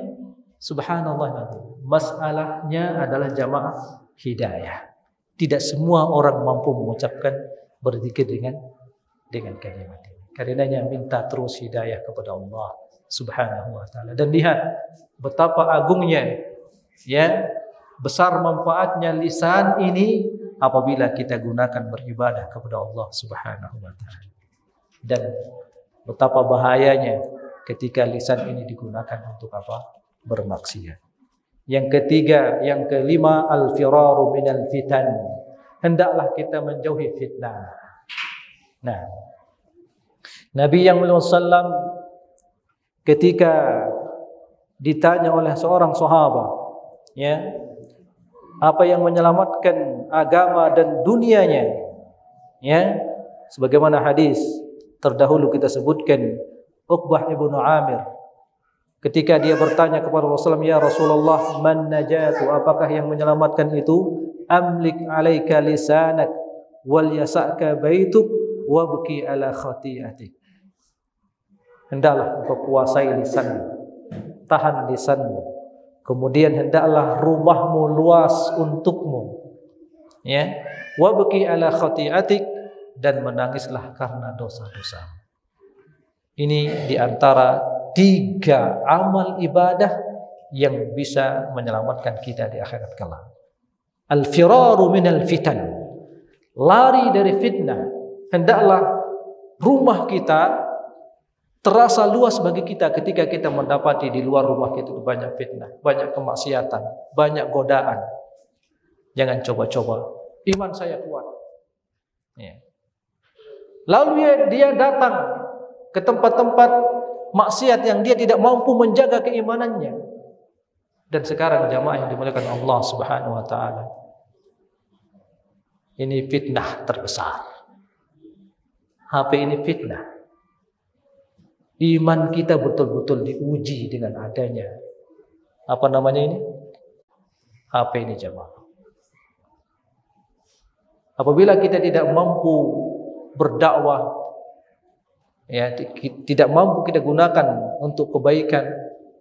subhanallah. Masalahnya adalah jamaah hidayah. Tidak semua orang mampu mengucapkan berzikir dengan kalimat ini. Karenanya minta terus hidayah kepada Allah Subhanahu wa taala. Dan lihat betapa agungnya, ya, besar manfaatnya lisan ini apabila kita gunakan beribadah kepada Allah Subhanahu wa taala. Dan betapa bahayanya ketika lisan ini digunakan untuk apa? Bermaksiat. Yang ketiga, yang kelima, al-firaru minal fitan. Hendaklah kita menjauhi fitnah. Nah, Nabi yang mulia sallam ketika ditanya oleh seorang sahabat, ya, apa yang menyelamatkan agama dan dunianya, ya, sebagaimana hadis terdahulu kita sebutkan, Uqbah ibnu Amir ketika dia bertanya kepada Rasulullah, ya Rasulullah, man najatu, apakah yang menyelamatkan itu? Amlik alaika lisanak wal yasaka baituk wabki ala khati'atik. Hendaklah engkau kuasai lisanmu, tahan lisanmu, kemudian hendaklah rumahmu luas untukmu, ya, wabki ala khati'atik, dan menangislah karena dosa-dosa. Ini diantara 3 amal ibadah yang bisa menyelamatkan kita di akhirat kelak. Al-firaru minal fitan, lari dari fitnah. Hendaklah rumah kita terasa luas bagi kita ketika kita mendapati di luar rumah kita itu banyak fitnah, banyak kemaksiatan, banyak godaan. Jangan coba-coba. Iman saya kuat. Ya. Lalu dia datang ke tempat-tempat maksiat yang dia tidak mampu menjaga keimanannya. Dan sekarang jamaah yang dimuliakan Allah Subhanahu wa taala, ini fitnah terbesar. HP ini fitnah. Iman kita betul-betul diuji dengan adanya apa namanya ini? HP ini jamaah. Apabila kita tidak mampu berdakwah ya, tidak mampu kita gunakan untuk kebaikan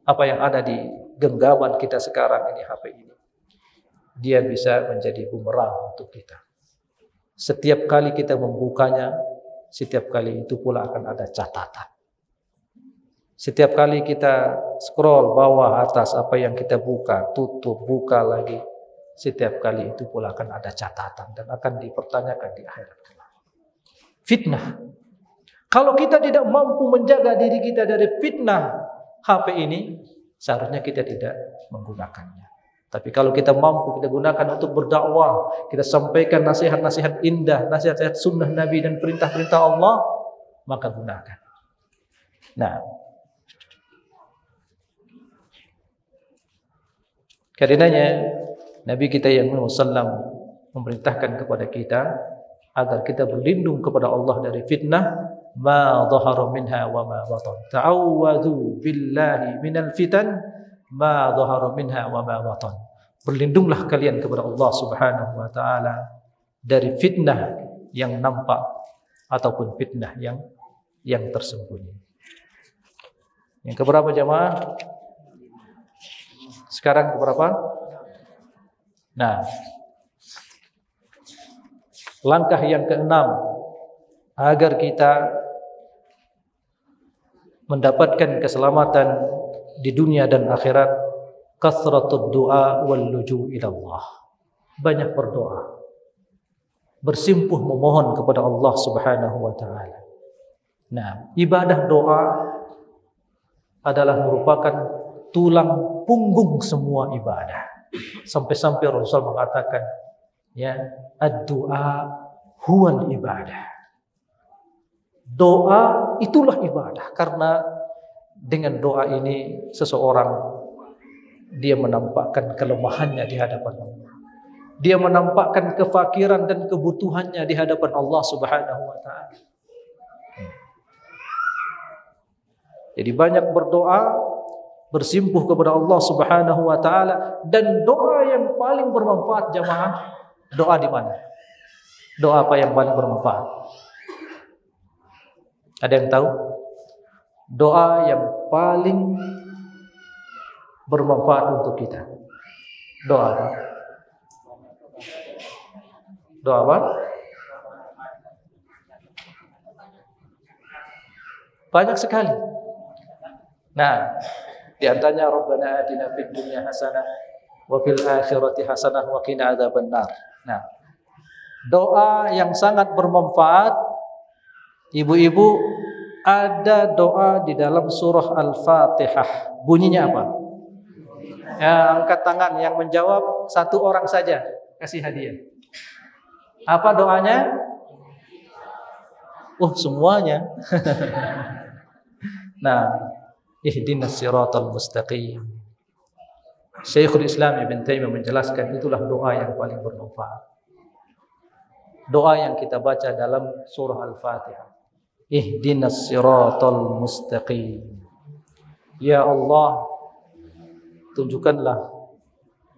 apa yang ada di genggaman kita sekarang ini, HP ini, dia bisa menjadi bumerang untuk kita. Setiap kali kita membukanya, setiap kali itu pula akan ada catatan. Setiap kali kita scroll bawah atas, apa yang kita buka, tutup, buka lagi, setiap kali itu pula akan ada catatan dan akan dipertanyakan di akhirat. Fitnah. Kalau kita tidak mampu menjaga diri kita dari fitnah HP ini, seharusnya kita tidak menggunakannya. Tapi kalau kita mampu, kita gunakan untuk berdakwah, kita sampaikan nasihat-nasihat indah, nasihat-nasihat sunnah Nabi dan perintah-perintah Allah, maka gunakan. Nah, karenanya Nabi kita yang Muhammad memerintahkan kepada kita agar kita berlindung kepada Allah dari fitnah, ma dhahara minha wa ma batan. Ta'awwadhu billahi minal fitan ma dhahara minha wa ma batan. Berlindunglah kalian kepada Allah Subhanahu wa taala dari fitnah yang nampak ataupun fitnah yang tersembunyi. Yang keberapa jamaah? Sekarang keberapa? Nah, langkah yang keenam agar kita mendapatkan keselamatan di dunia dan akhirat, kasratud du'a wal luju' ila Allah. Banyak berdoa, bersimpuh memohon kepada Allah Subhanahu wa taala. Nah, ibadah doa adalah merupakan tulang punggung semua ibadah. Sampai-sampai Rasul mengatakan, ya, ad-du'a huwal ibadah. Doa itulah ibadah, karena dengan doa ini seseorang dia menampakkan kelemahannya di hadapan Allah. Dia menampakkan kefakiran dan kebutuhannya di hadapan Allah Subhanahu wa taala. Jadi banyak berdoa, bersimpuh kepada Allah Subhanahu wa taala, dan doa yang paling bermanfaat jamaah, doa di mana? Doa apa yang paling bermanfaat? Ada yang tahu? Doa yang paling bermanfaat untuk kita. Doa apa? Doa apa? Banyak sekali. Nah, di antaranya Rabbana atina fid dunya hasanah wa fil akhirati hasanah wa qina adzabannar. Nah, doa yang sangat bermanfaat, ibu-ibu, ada doa di dalam surah Al-Fatihah. Bunyinya apa? Ya, angkat tangan yang menjawab satu orang saja, kasih hadiah. Apa doanya? Semuanya. Nah, ihdinas siratal mustaqim. Syekhul Islam Ibn Taimiyah menjelaskan itulah doa yang paling bermanfaat. Doa yang kita baca dalam surah Al-Fatihah. Ihdinas siratal mustaqim. Ya Allah, tunjukkanlah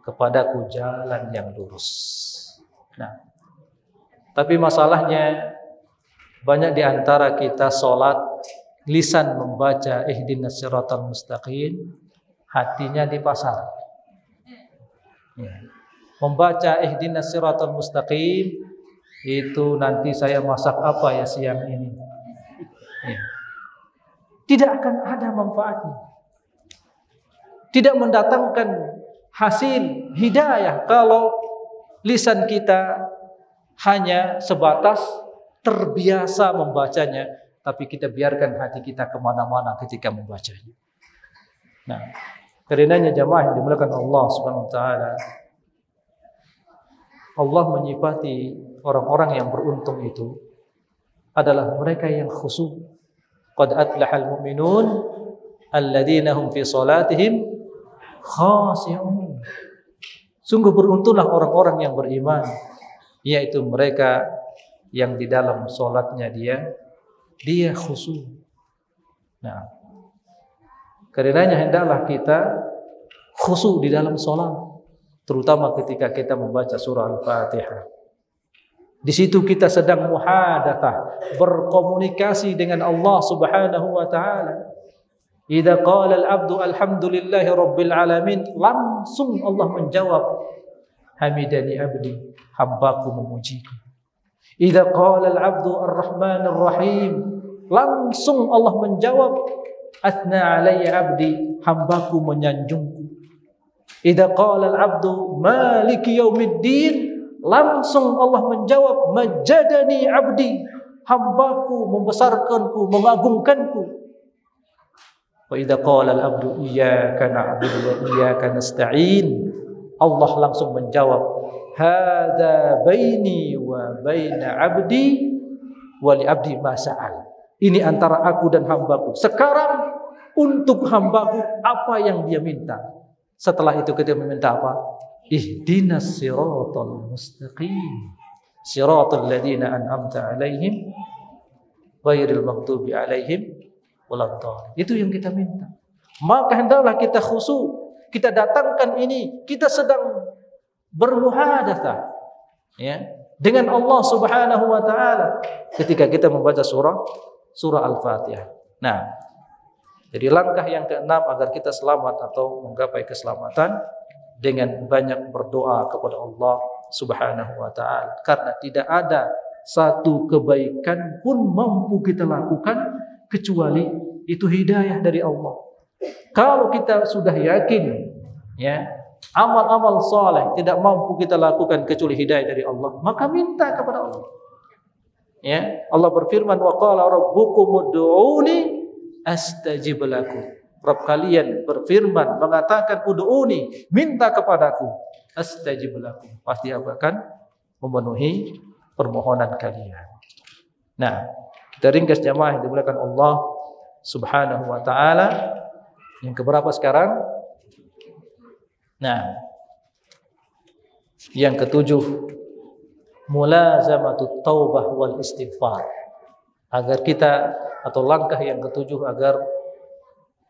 kepadaku jalan yang lurus. Nah, tapi masalahnya banyak di antara kita sholat, lisan membaca ihdinas siratal mustaqim, hatinya di pasar. Ya. Membaca ihdinas siratal mustaqim, itu nanti saya masak apa ya siang ini. Ya. Tidak akan ada manfaatnya. Tidak mendatangkan hasil hidayah kalau lisan kita hanya sebatas terbiasa membacanya, tapi kita biarkan hati kita kemana-mana ketika membacanya. Nah, karenanya jamaah yang dimuliakan Allah Subhanahu wa taala, Allah menyifati orang-orang yang beruntung itu adalah mereka yang khusyuk. Qad aflahal mu'minun alladzina hum fi salatihim khashi'un. Sungguh beruntunglah orang-orang yang beriman, yaitu mereka yang di dalam salatnya dia khusyuk. Nah, karenanya hendaklah kita khusyuk di dalam salat, terutama ketika kita membaca surah Al-Fatihah. Di situ kita sedang muhadatsah, berkomunikasi dengan Allah Subhanahu wa taala. Idza qala al-'abdu alhamdulillahi rabbil alamin, langsung Allah menjawab, hamidani abdi, hambaku memujiku. Idza qala al-'abdu ar-rahmanir rahim, langsung Allah menjawab, athna alayya abdi, hambaku menyanjungku. Idza qala al-'abdu maliki yaumiddin, langsung Allah menjawab, majadani abdi, hambaku membesarkanku, mengagungkanku. Wa idza qala al-'abdu iyyaka na'budu wa iyyaka nasta'in, Allah langsung menjawab, hadza baini wa baina 'abdi wa li 'abdi ma sa'al. Ini antara aku dan hambaku. Sekarang untuk hambaku apa yang dia minta. Setelah itu kita meminta apa? Ihdinas siratal mustaqim, siratal ladzina an'amta 'alaihim ghairil maghdubi 'alaihim waladdallin. Itu yang kita minta. Maka hendaklah kita khusyuk, kita datangkan ini, kita sedang bermuhadatsah ya dengan Allah Subhanahu wa taala ketika kita membaca surah Al-Fatihah. Nah, jadi langkah yang keenam agar kita selamat atau menggapai keselamatan dengan banyak berdoa kepada Allah Subhanahu wa taala, karena tidak ada satu kebaikan pun mampu kita lakukan kecuali itu hidayah dari Allah. Kalau kita sudah yakin ya amal-amal saleh tidak mampu kita lakukan kecuali hidayah dari Allah, maka minta kepada Allah. Ya, Allah berfirman, wa qala rabbukum ud'uni astajib lakum. Rabb kalian berfirman, mengatakan ud'uni, minta kepadaku, astajib lakum, pasti aku akan memenuhi permohonan kalian. Nah, kita ringkas jamaah yang dimuliakan Allah Subhanahu wa taala. Yang keberapa sekarang? Nah, yang ketujuh, mulazamatut taubah wal istighfar. Agar kita, atau langkah yang ketujuh agar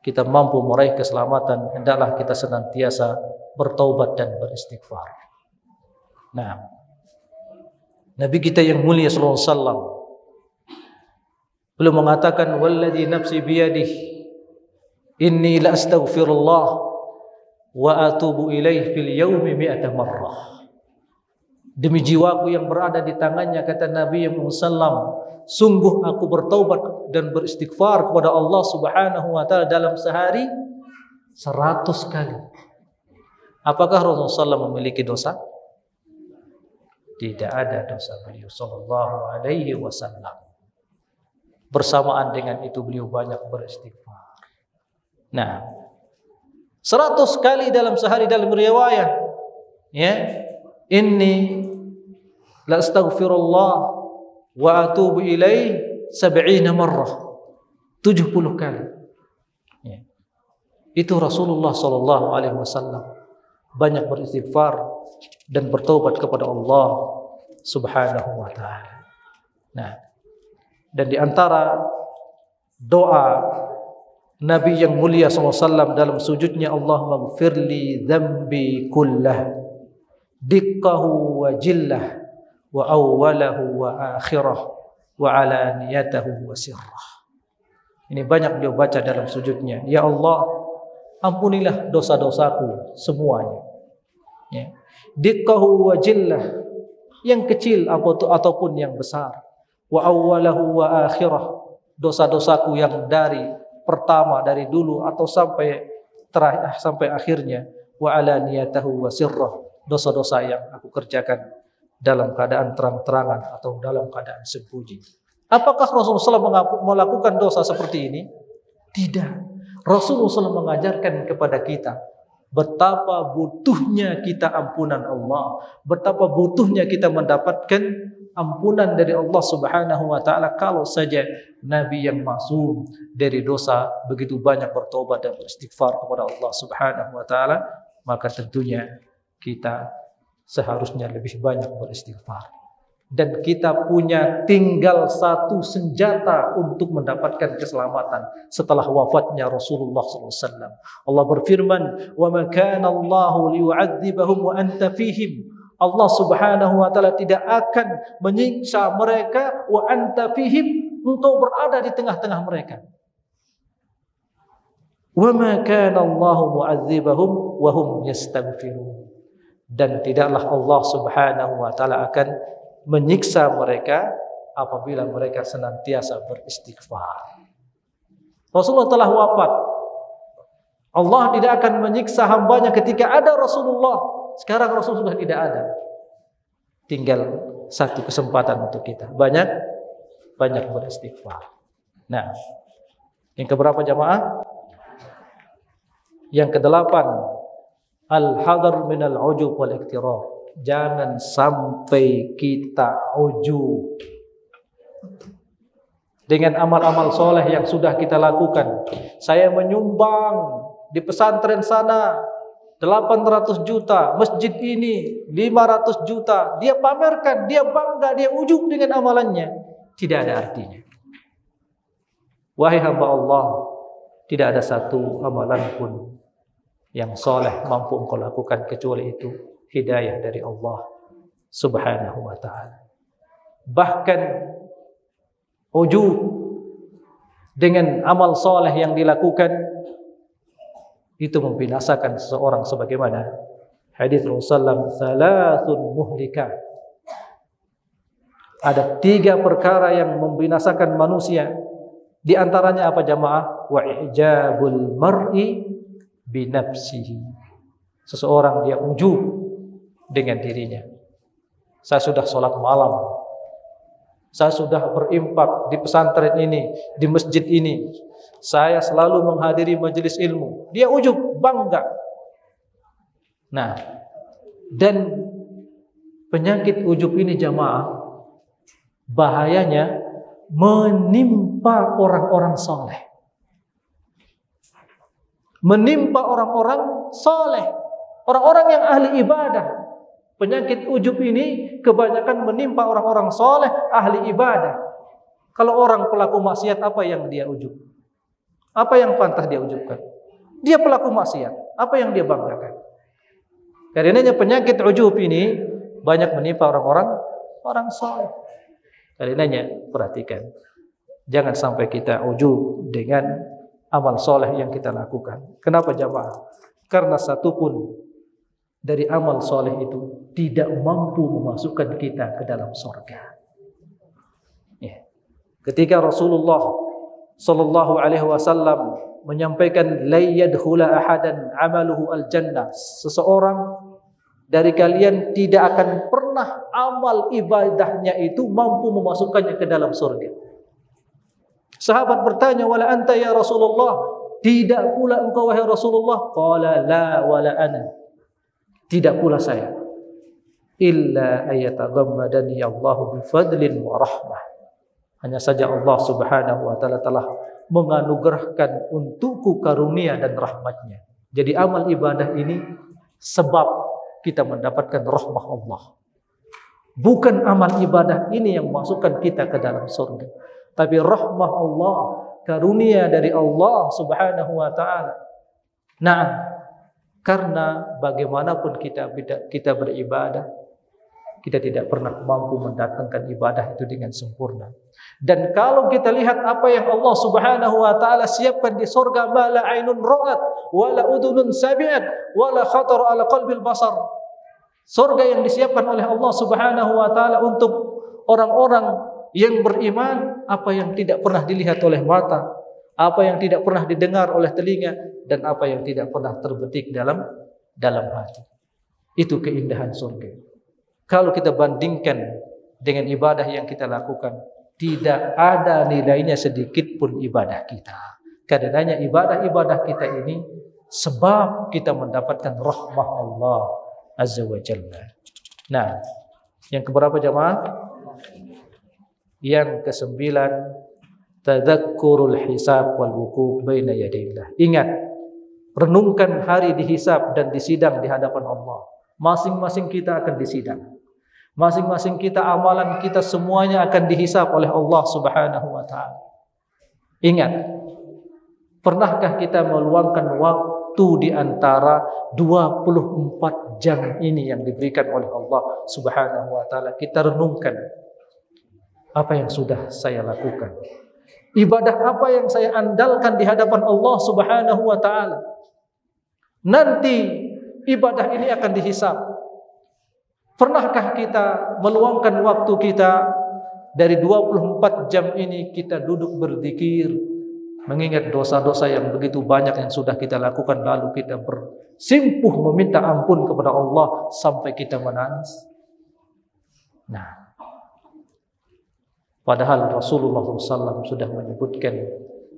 kita mampu meraih keselamatan, hendaklah kita senantiasa bertaubat dan beristighfar. Nah, Nabi kita yang mulia sallallahu alaihi wasallam beliau mengatakan, walladzi nafsi biyadihi inni la astaghfirullah wa atubu ilaih fil yaumi mi'ata marrah. Demi jiwaku yang berada di tangannya, kata Nabi Muhammad sallam, sungguh aku bertaubat dan beristighfar kepada Allah Subhanahu wa taala dalam sehari 100 kali. Apakah Rasulullah SAW memiliki dosa? Tidak ada dosa beliau sallallahu alaihi wasallam. Bersamaan dengan itu beliau banyak beristighfar. Nah, 100 kali dalam sehari dalam riwayat ya, inni la astaghfirullah wa atubu ilaih 70 marrah, 70 kali ya. Itu Rasulullah sallallahu alaihi wasallam banyak beristighfar dan bertaubat kepada Allah Subhanahu wa taala. Nah, dan di antara doa Nabi yang mulia SAW dalam sujudnya, Allahumma gfirli dzambi kullah diqqahu wa jillah wa awwalahu wa akhirah wa alaniyatahu wa sirrah. Ini banyak beliau baca dalam sujudnya. Ya Allah, ampunilah dosa-dosaku semuanya ya. Diqqahu wa jillah, yang kecil ataupun yang besar. Wa awwalahu wa akhirah, dosa-dosaku yang dari pertama, dari dulu atau sampai terakhir, sampai akhirnya. Wa alaniyatahu wa sirrah, dosa-dosa yang aku kerjakan dalam keadaan terang-terangan atau dalam keadaan sembunyi. Apakah Rasulullah SAW melakukan dosa seperti ini? Tidak. Rasulullah SAW mengajarkan kepada kita betapa butuhnya kita ampunan Allah, betapa butuhnya kita mendapatkan ampunan dari Allah Subhanahu wa taala. Kalau saja Nabi yang maksum dari dosa begitu banyak bertobat dan beristighfar kepada Allah Subhanahu wa taala, maka tentunya kita seharusnya lebih banyak beristighfar. Dan kita punya tinggal satu senjata untuk mendapatkan keselamatan setelah wafatnya Rasulullah SAW. Allah berfirman, "Wa ma kana Allahu liyu'adzibahum wa anta fihim, Allah Subhanahu wa taala tidak akan menyiksa mereka wa anta fihim, untuk berada di tengah-tengah mereka. Wa ma kana Allahu mu'adzibahum wa hum yastaghfirun. Dan tidaklah Allah Subhanahu wa taala akan menyiksa mereka apabila mereka senantiasa beristighfar. Rasulullah telah wafat. Allah tidak akan menyiksa hambanya ketika ada Rasulullah. Sekarang Rasul sudah tidak ada. Tinggal satu kesempatan untuk kita. Banyak beristighfar. Nah, yang keberapa jamaah? Yang kedelapan, al-hadar minal ujub wal iktirar. Jangan sampai kita ujub dengan amal-amal soleh yang sudah kita lakukan. Saya menyumbang di pesantren sana 800 juta, masjid ini 500 juta. Dia pamerkan, dia bangga, dia ujub dengan amalannya. Tidak ada artinya. Wahai hamba Allah, tidak ada satu amalan pun yang soleh mampu engkau lakukan kecuali itu hidayah dari Allah Subhanahu wa ta'ala. Bahkan ujub dengan amal soleh yang dilakukan itu membinasakan seseorang, sebagaimana hadis Rasulullah salasun muhlikat. Ada 3 perkara yang membinasakan manusia. Di antaranya apa jamaah? Wa ijabul mar'i binafsihi. Seseorang dia ujub dengan dirinya. Saya sudah sholat malam, saya sudah berimpak di pesantren ini, di masjid ini, saya selalu menghadiri majelis ilmu. Dia ujub, bangga. Nah, dan penyakit ujub ini jamaah, bahayanya menimpa orang-orang soleh. Menimpa orang-orang soleh, orang-orang yang ahli ibadah. Penyakit ujub ini kebanyakan menimpa orang-orang soleh, ahli ibadah. Kalau orang pelaku maksiat, apa yang dia ujub? Apa yang pantas dia ujubkan? Dia pelaku maksiat, apa yang dia banggakan? Karenanya penyakit ujub ini banyak menimpa orang soleh. Karenanya perhatikan, jangan sampai kita ujub dengan amal soleh yang kita lakukan. Kenapa jamaah? Karena satu pun dari amal soleh itu tidak mampu memasukkan kita ke dalam surga. Ya. Ketika Rasulullah sallallahu alaihi wasallam menyampaikan la yadkhula ahadan amaluhu al-jannah, seseorang dari kalian tidak akan pernah amal ibadahnya itu mampu memasukkannya ke dalam surga. Sahabat bertanya, wala anta ya Rasulullah, tidak pula engkau wahai Rasulullah? Qala la wala ana, tidak pula saya. Illa ayataghammadani Allahu bifadlin wa rahmah. Hanya saja Allah Subhanahu wa ta'ala telah menganugerahkan untukku karunia dan rahmatnya. Jadi amal ibadah ini sebab kita mendapatkan rahmah Allah. Bukan amal ibadah ini yang memasukkan kita ke dalam surga, tapi rahmah Allah, karunia dari Allah Subhanahu wa ta'ala. Nah, karena bagaimanapun kita beribadah, kita tidak pernah mampu mendatangkan ibadah itu dengan sempurna. Dan kalau kita lihat apa yang Allah Subhanahu wa ta'ala siapkan di surga, ma la ainun ra'at wa la udhunun sami'at wa la khatar ala qalbil basar. Surga yang disiapkan oleh Allah Subhanahu wa ta'ala untuk orang-orang yang beriman, apa yang tidak pernah dilihat oleh mata, apa yang tidak pernah didengar oleh telinga, dan apa yang tidak pernah terbetik dalam hati. Itu keindahan surga. Kalau kita bandingkan dengan ibadah yang kita lakukan, tidak ada nilainya sedikit pun ibadah kita. Karenanya ibadah-ibadah kita ini sebab kita mendapatkan rahmah Allah Azza wa Jalla. Nah, yang keberapa jamaah? Yang ke-9, tadzakkurul hisab wal wuquf baina yadayillah. Ingat, renungkan hari dihisab dan disidang di hadapan Allah. Masing-masing kita akan disidang. Masing-masing kita, amalan kita semuanya akan dihisab oleh Allah Subhanahu wa ta'ala. Ingat, pernahkah kita meluangkan waktu waktu di antara 24 jam ini yang diberikan oleh Allah Subhanahu wa taala, kita renungkan apa yang sudah saya lakukan. Ibadah apa yang saya andalkan di hadapan Allah Subhanahu wa taala. Nanti ibadah ini akan dihisab. Pernahkah kita meluangkan waktu kita dari 24 jam ini kita duduk berzikir, mengingat dosa-dosa yang begitu banyak yang sudah kita lakukan, lalu kita bersimpuh meminta ampun kepada Allah sampai kita menangis? Nah, padahal Rasulullah SAW sudah menyebutkan,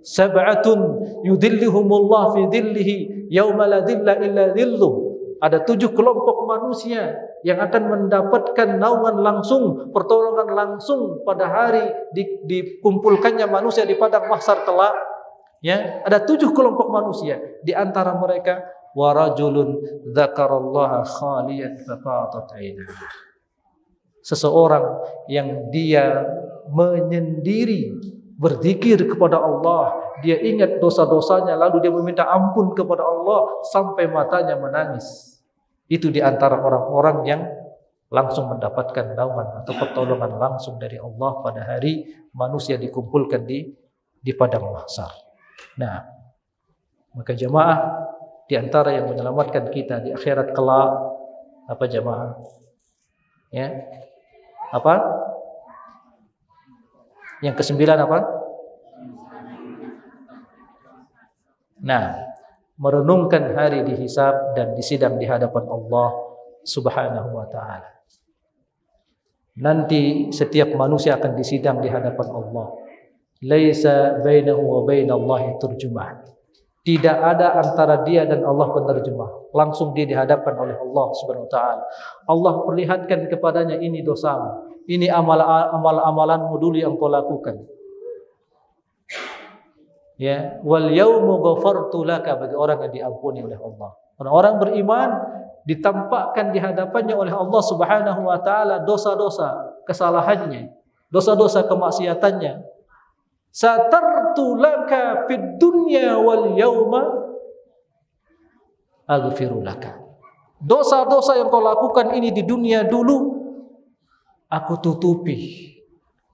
sab'atun yudhilluhumullah fi dhillihi yawma la dhilla illa dhilluh. Ada 7 kelompok manusia yang akan mendapatkan naungan langsung, pertolongan langsung pada hari dikumpulkannya manusia di padang mahsyar kelak. Ya, ada 7 kelompok manusia. Di antara mereka, wa rajulun dzakarallaha khaliyan fafadat 'ainuhu. Seseorang yang dia menyendiri berzikir kepada Allah, dia ingat dosa-dosanya, lalu dia meminta ampun kepada Allah sampai matanya menangis. Itu di antara orang-orang yang langsung mendapatkan naungan atau pertolongan langsung dari Allah pada hari manusia dikumpulkan di padang mahsyar. Nah, maka jamaah, di antara yang menyelamatkan kita di akhirat kelak apa jamaah? Ya. Apa? Yang kesembilan apa? Nah, merenungkan hari dihisab dan disidang di hadapan Allah Subhanahu wa taala. Nanti setiap manusia akan disidang di hadapan Allah. Laisa bainahu wa bainallahi turjuman. Tidak ada antara dia dan Allah penerjemah. Langsung dia dihadapkan oleh Allah Subhanahu wa taala. Allah perlihatkan kepadanya, ini dosamu, ini amal-amalanmu dulu yang kau lakukan. Ya, wal yaumu ghafartu laka, bagi orang yang diampuni oleh Allah. Orang beriman ditampakkan di hadapannya oleh Allah Subhanahu wa taala dosa-dosa kesalahannya, dosa-dosa kemaksiatannya. Satartu laka fid dunya wal yauma aghfiru laka. Dosa-dosa yang kau lakukan ini di dunia dulu, aku tutupi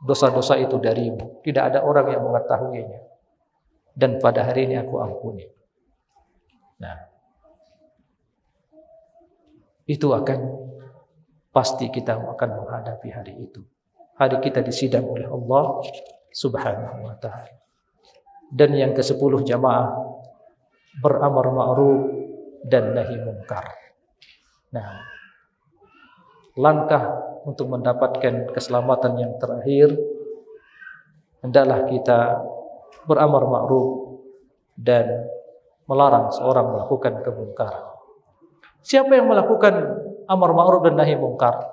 dosa-dosa itu darimu. Tidak ada orang yang mengetahuinya. Dan pada hari ini aku ampuni. Nah, itu akan pasti kita akan menghadapi hari itu. Hari kita disidang oleh Allah Subhanahu wa ta'ala. Dan yang ke-10 jamaah, beramar ma'ruf dan nahi munkar. Nah, langkah untuk mendapatkan keselamatan yang terakhir hendaklah kita beramar ma'ruf dan melarang seorang melakukan kemungkaran. Siapa yang melakukan amar ma'ruf dan nahi munkar?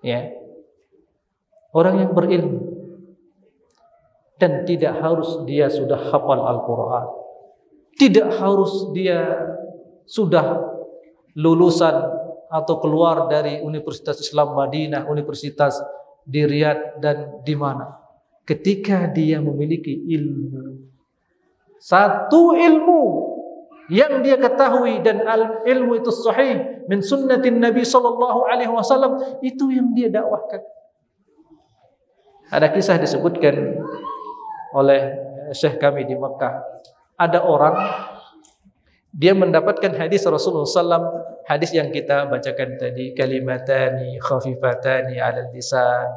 Ya, orang yang berilmu. Dan tidak harus dia sudah hafal Al-Quran, tidak harus dia sudah lulusan atau keluar dari Universitas Islam Madinah, Universitas di Riyadh dan di mana. Ketika dia memiliki ilmu, satu ilmu yang dia ketahui dan ilmu itu sahih min sunnatin Nabi sallallahu alaihi wasallam, itu yang dia dakwahkan. Ada kisah disebutkan oleh syekh kami di Mekah. Ada orang, dia mendapatkan hadis Rasulullah SAW, hadis yang kita bacakan tadi, kalimatani khafifatani 'alal lisan,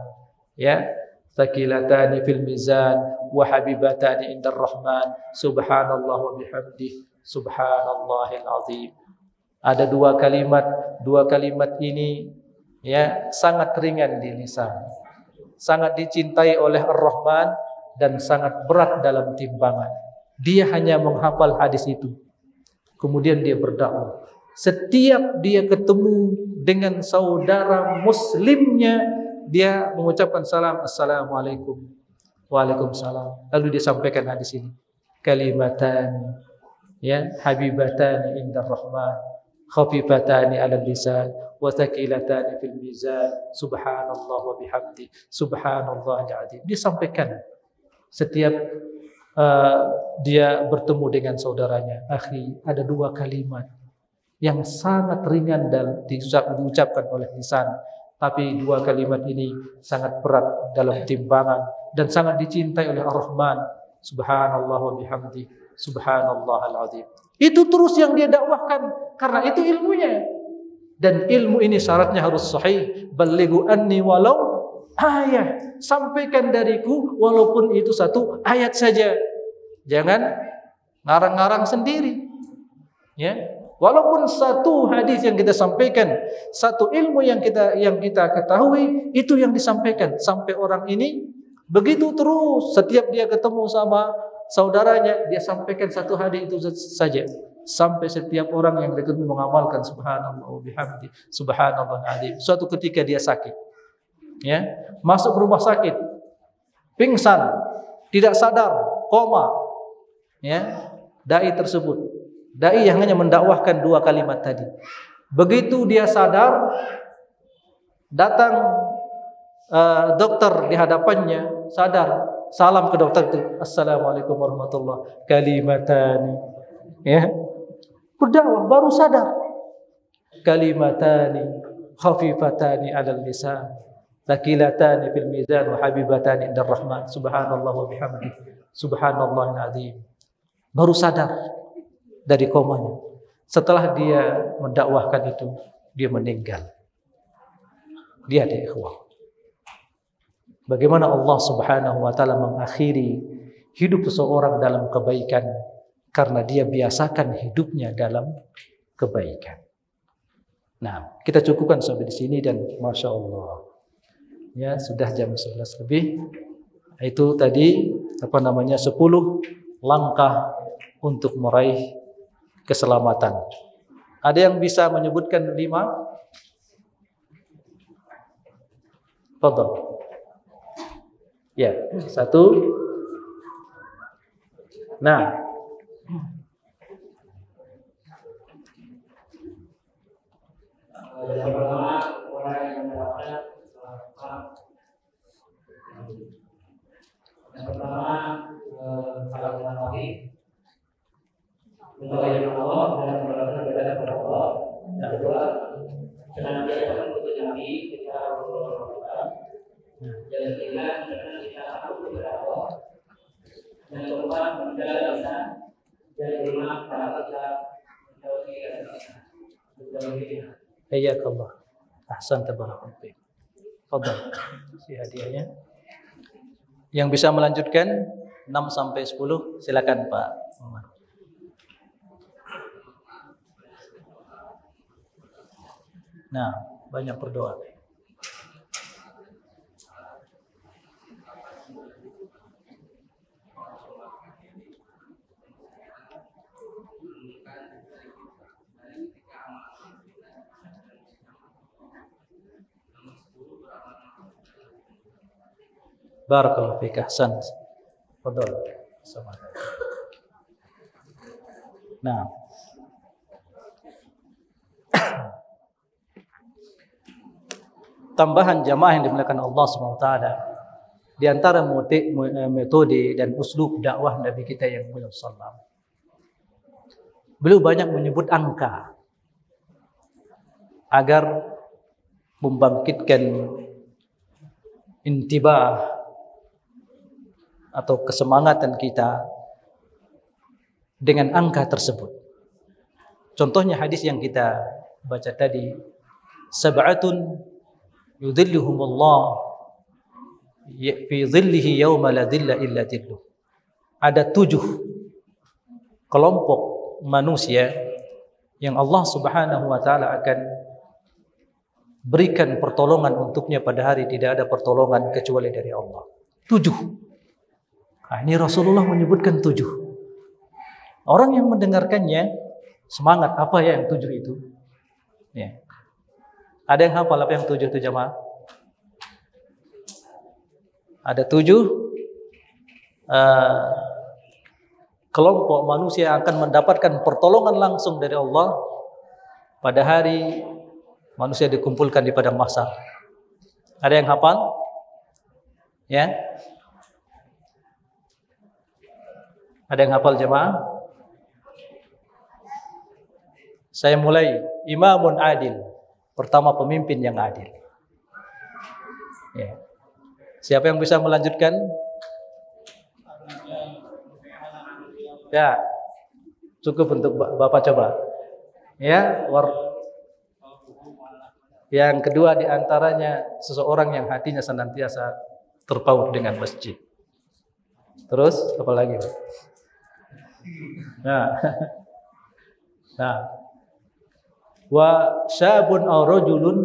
ya, thaqilatani fil mizan wa habibatani indar rahman, subhanallah wa bihamdihi, subhanallahil azim. Ada dua kalimat ini ya sangat ringan di lisan, sangat dicintai oleh Ar-Rahman dan sangat berat dalam timbangan. Dia hanya menghafal hadis itu. Kemudian dia berdakwah. Setiap dia ketemu dengan saudara muslimnya, dia mengucapkan salam, assalamualaikum, waalaikumsalam. Lalu dia sampaikan hadis ini, kalimatan ya habibatan indar rahman, khafifatani 'alal lisan, wa thaqilatani fil mizan, subhanallah wa bihamdi, subhanallahil azim. Disampaikan setiap dia bertemu dengan saudaranya, akhi, ada dua kalimat yang sangat ringan dan diucapkan oleh lisan, tapi dua kalimat ini sangat berat dalam timbangan dan sangat dicintai oleh Ar-Rahman. Subhanallah wa bihamdi, subhanallahal azim. Itu terus yang dia dakwahkan karena itu ilmunya. Dan ilmu ini syaratnya harus sahih. Balighu anni walau ayat. Sampaikan dariku walaupun itu satu ayat saja. Jangan ngarang-ngarang sendiri. Ya. Walaupun satu hadis yang kita sampaikan, satu ilmu yang kita ketahui, itu yang disampaikan sampai orang ini begitu terus. Setiap dia ketemu sama saudaranya, dia sampaikan satu hadis itu saja. Sampai setiap orang yang ketemu mengamalkan subhanallah wa bihamdi, subhanallah azim. Suatu ketika dia sakit. Ya, masuk rumah sakit. Pingsan, tidak sadar, koma. Ya, dai tersebut. Dai yang hanya mendakwahkan dua kalimat tadi. Begitu dia sadar, datang dokter di hadapannya, sadar, salam ke dokter itu, assalamualaikum warahmatullahi kalimatani. Ya, berdakwah baru sadar, kalimatani khafifatani 'alal lisan, thaqilatani fil mizan wa habibatani indar rahman, subhanallah wa bihamdi, subhanallahil azim. Baru sadar dari komanya. Setelah dia mendakwahkan itu, dia meninggal. Dia ada ikhwah. Bagaimana Allah Subhanahu wa taala mengakhiri hidup seseorang dalam kebaikan karena dia biasakan hidupnya dalam kebaikan. Nah, kita cukupkan sampai di sini dan Masya Allah. Ya, sudah jam 11 lebih. Itu tadi 10 langkah untuk meraih keselamatan. Ada yang bisa menyebutkan 5? Fadhal. Ya, 1. Nah, yang pertama orang yang mendapatkan yang pertama kalau dengan wahid untuk ayat Allah dan mendapatkan ibadah kepada Allah. Yang kedua dengan biasa untuk Nabi kita berdoa. Yang ketiga dengan kita takut kepada Allah. Yang keempat menjaga lisan. Yang kelima para kita menjauhi kesyirikan. Hayyakallah. Ahsan tabarakallah. Fadhal. Si hadiahnya. Yang bisa melanjutkan 6 sampai 10 silakan Pak Umar. Nah, banyak berdoa. Barakallahu fiik, ahsan. Fadhal. Nah. Tambahan jamaah yang dimuliakan Allah SWT, di antara metode dan uslub dakwah Nabi kita yang mulia sallallahu, beliau banyak menyebut angka agar membangkitkan intibah atau kesemangatan kita dengan angka tersebut. Contohnya hadis yang kita baca tadi, sab'atun yudhilluhumullah fi dhillihi yawma la dhilla illa dhilluh. Ada 7 kelompok manusia yang Allah Subhanahu wa taala akan berikan pertolongan untuknya pada hari tidak ada pertolongan kecuali dari Allah. 7. Nah, ini Rasulullah menyebutkan 7. Orang yang mendengarkannya semangat, apa ya yang 7 itu? Ya. Ada yang hafal apa yang 7 itu jamaah? Ada 7 kelompok manusia yang akan mendapatkan pertolongan langsung dari Allah pada hari manusia dikumpulkan di padang mahsyar. Ada yang hafal? Ya. Ada yang hafal jemaah? Saya mulai. Imamun adil. Pertama, pemimpin yang adil. Ya. Siapa yang bisa melanjutkan? Ya, cukup untuk Bapak coba. Ya, yang kedua diantaranya seseorang yang hatinya senantiasa terpaut dengan masjid. Terus apa lagi? Nah, wa syabun aw rajulun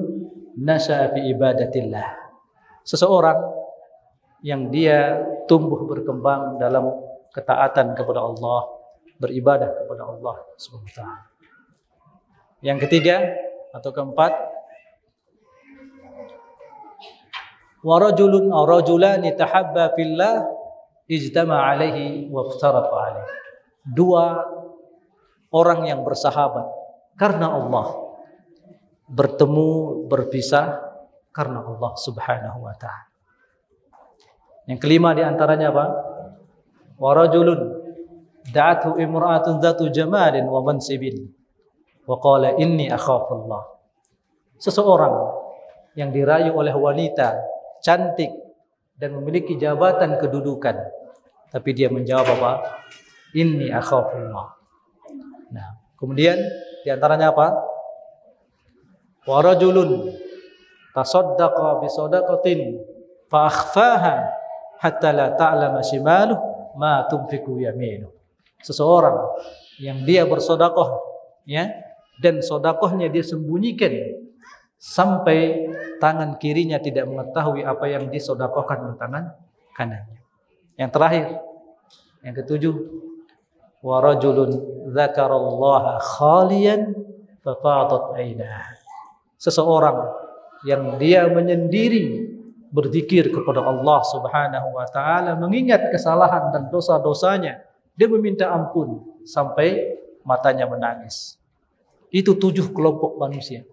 nasha'a fi ibadatillah. Seseorang yang dia tumbuh berkembang dalam ketaatan kepada Allah, beribadah kepada Allah Subhanahu wa taala. Yang ketiga atau keempat, wa rajulun aw rajulani tahabba fillah ijtama'a alaihi wa iftaraqa alaihi. Dua orang yang bersahabat karena Allah, bertemu berpisah karena Allah Subhanahu wa taala. Yang kelima di antaranya apa? Wa rajulun da'athu imra'atun dzatu jamalin wa mansibin wa qala inni akhafullah. Seseorang yang dirayu oleh wanita cantik dan memiliki jabatan kedudukan, tapi dia menjawab apa? Inni akhafullah. Nah, kemudian di antaranya apa? Wa rajulun tasaddaqa bi shadaqatin fa akhfaha hatta la ta'lama shimaluhu ma tunfiqu yaminuhu. Seseorang yang dia bersedekah, ya, dan sedekahnya dia sembunyikan sampai tangan kirinya tidak mengetahui apa yang disedekahkan oleh tangan kanannya. Yang terakhir, yang ketujuh, wa rajulun dzakarallaha khaliyan fa fadat ainah. Seseorang yang dia menyendiri berzikir kepada Allah Subhanahu wa taala, mengingat kesalahan dan dosa-dosanya, dia meminta ampun sampai matanya menangis. Itu 7 kelompok manusia.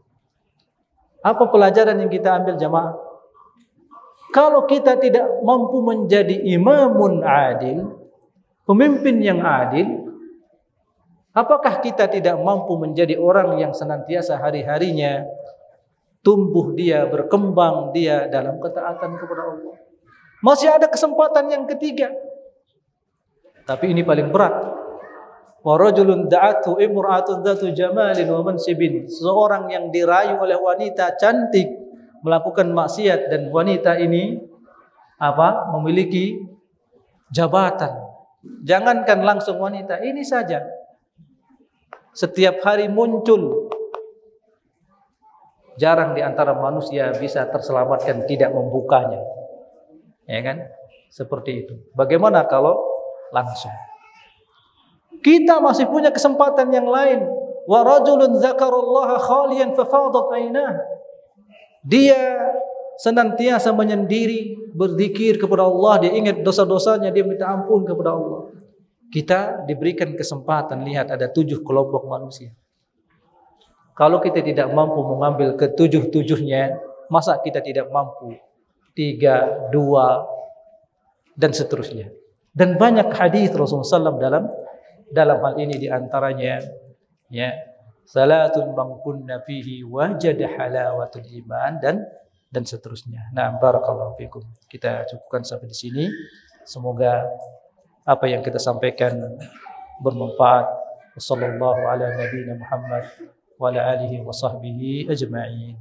Apa pelajaran yang kita ambil jamaah? Kalau kita tidak mampu menjadi imamun adil, pemimpin yang adil, apakah kita tidak mampu menjadi orang yang senantiasa hari-harinya tumbuh dia, berkembang dia dalam ketaatan kepada Allah? Masih ada kesempatan yang ketiga. Tapi ini paling berat. Wa rajulun da'athu imra'atun dzatu jamalin wa mansibin. Seorang yang dirayu oleh wanita cantik melakukan maksiat, dan wanita ini apa? Memiliki jabatan. Jangankan langsung wanita, ini saja setiap hari muncul. Jarang di antara manusia bisa terselamatkan tidak membukanya. Ya kan? Seperti itu. Bagaimana kalau langsung? Kita masih punya kesempatan yang lain. Wa rajulun dzakarallaha khaliyan fa fadat ainah. Dia senantiasa menyendiri, berzikir kepada Allah, dia ingat dosa-dosanya, dia minta ampun kepada Allah. Kita diberikan kesempatan, lihat ada 7 kelompok manusia. Kalau kita tidak mampu mengambil ke-7-7-nya, masa kita tidak mampu 3, 2 dan seterusnya. Dan banyak hadis Rasulullah SAW dalam hal ini, diantaranya, ya, salatun man kunna fihi wajada halawatul iman, dan seterusnya. Nah, barakallahu fikum. Kita cukupkan sampai di sini. Semoga apa yang kita sampaikan bermanfaat. Wassallallahu ala nabiyina Muhammad wa ala alihi wa sahbihi ajma'in.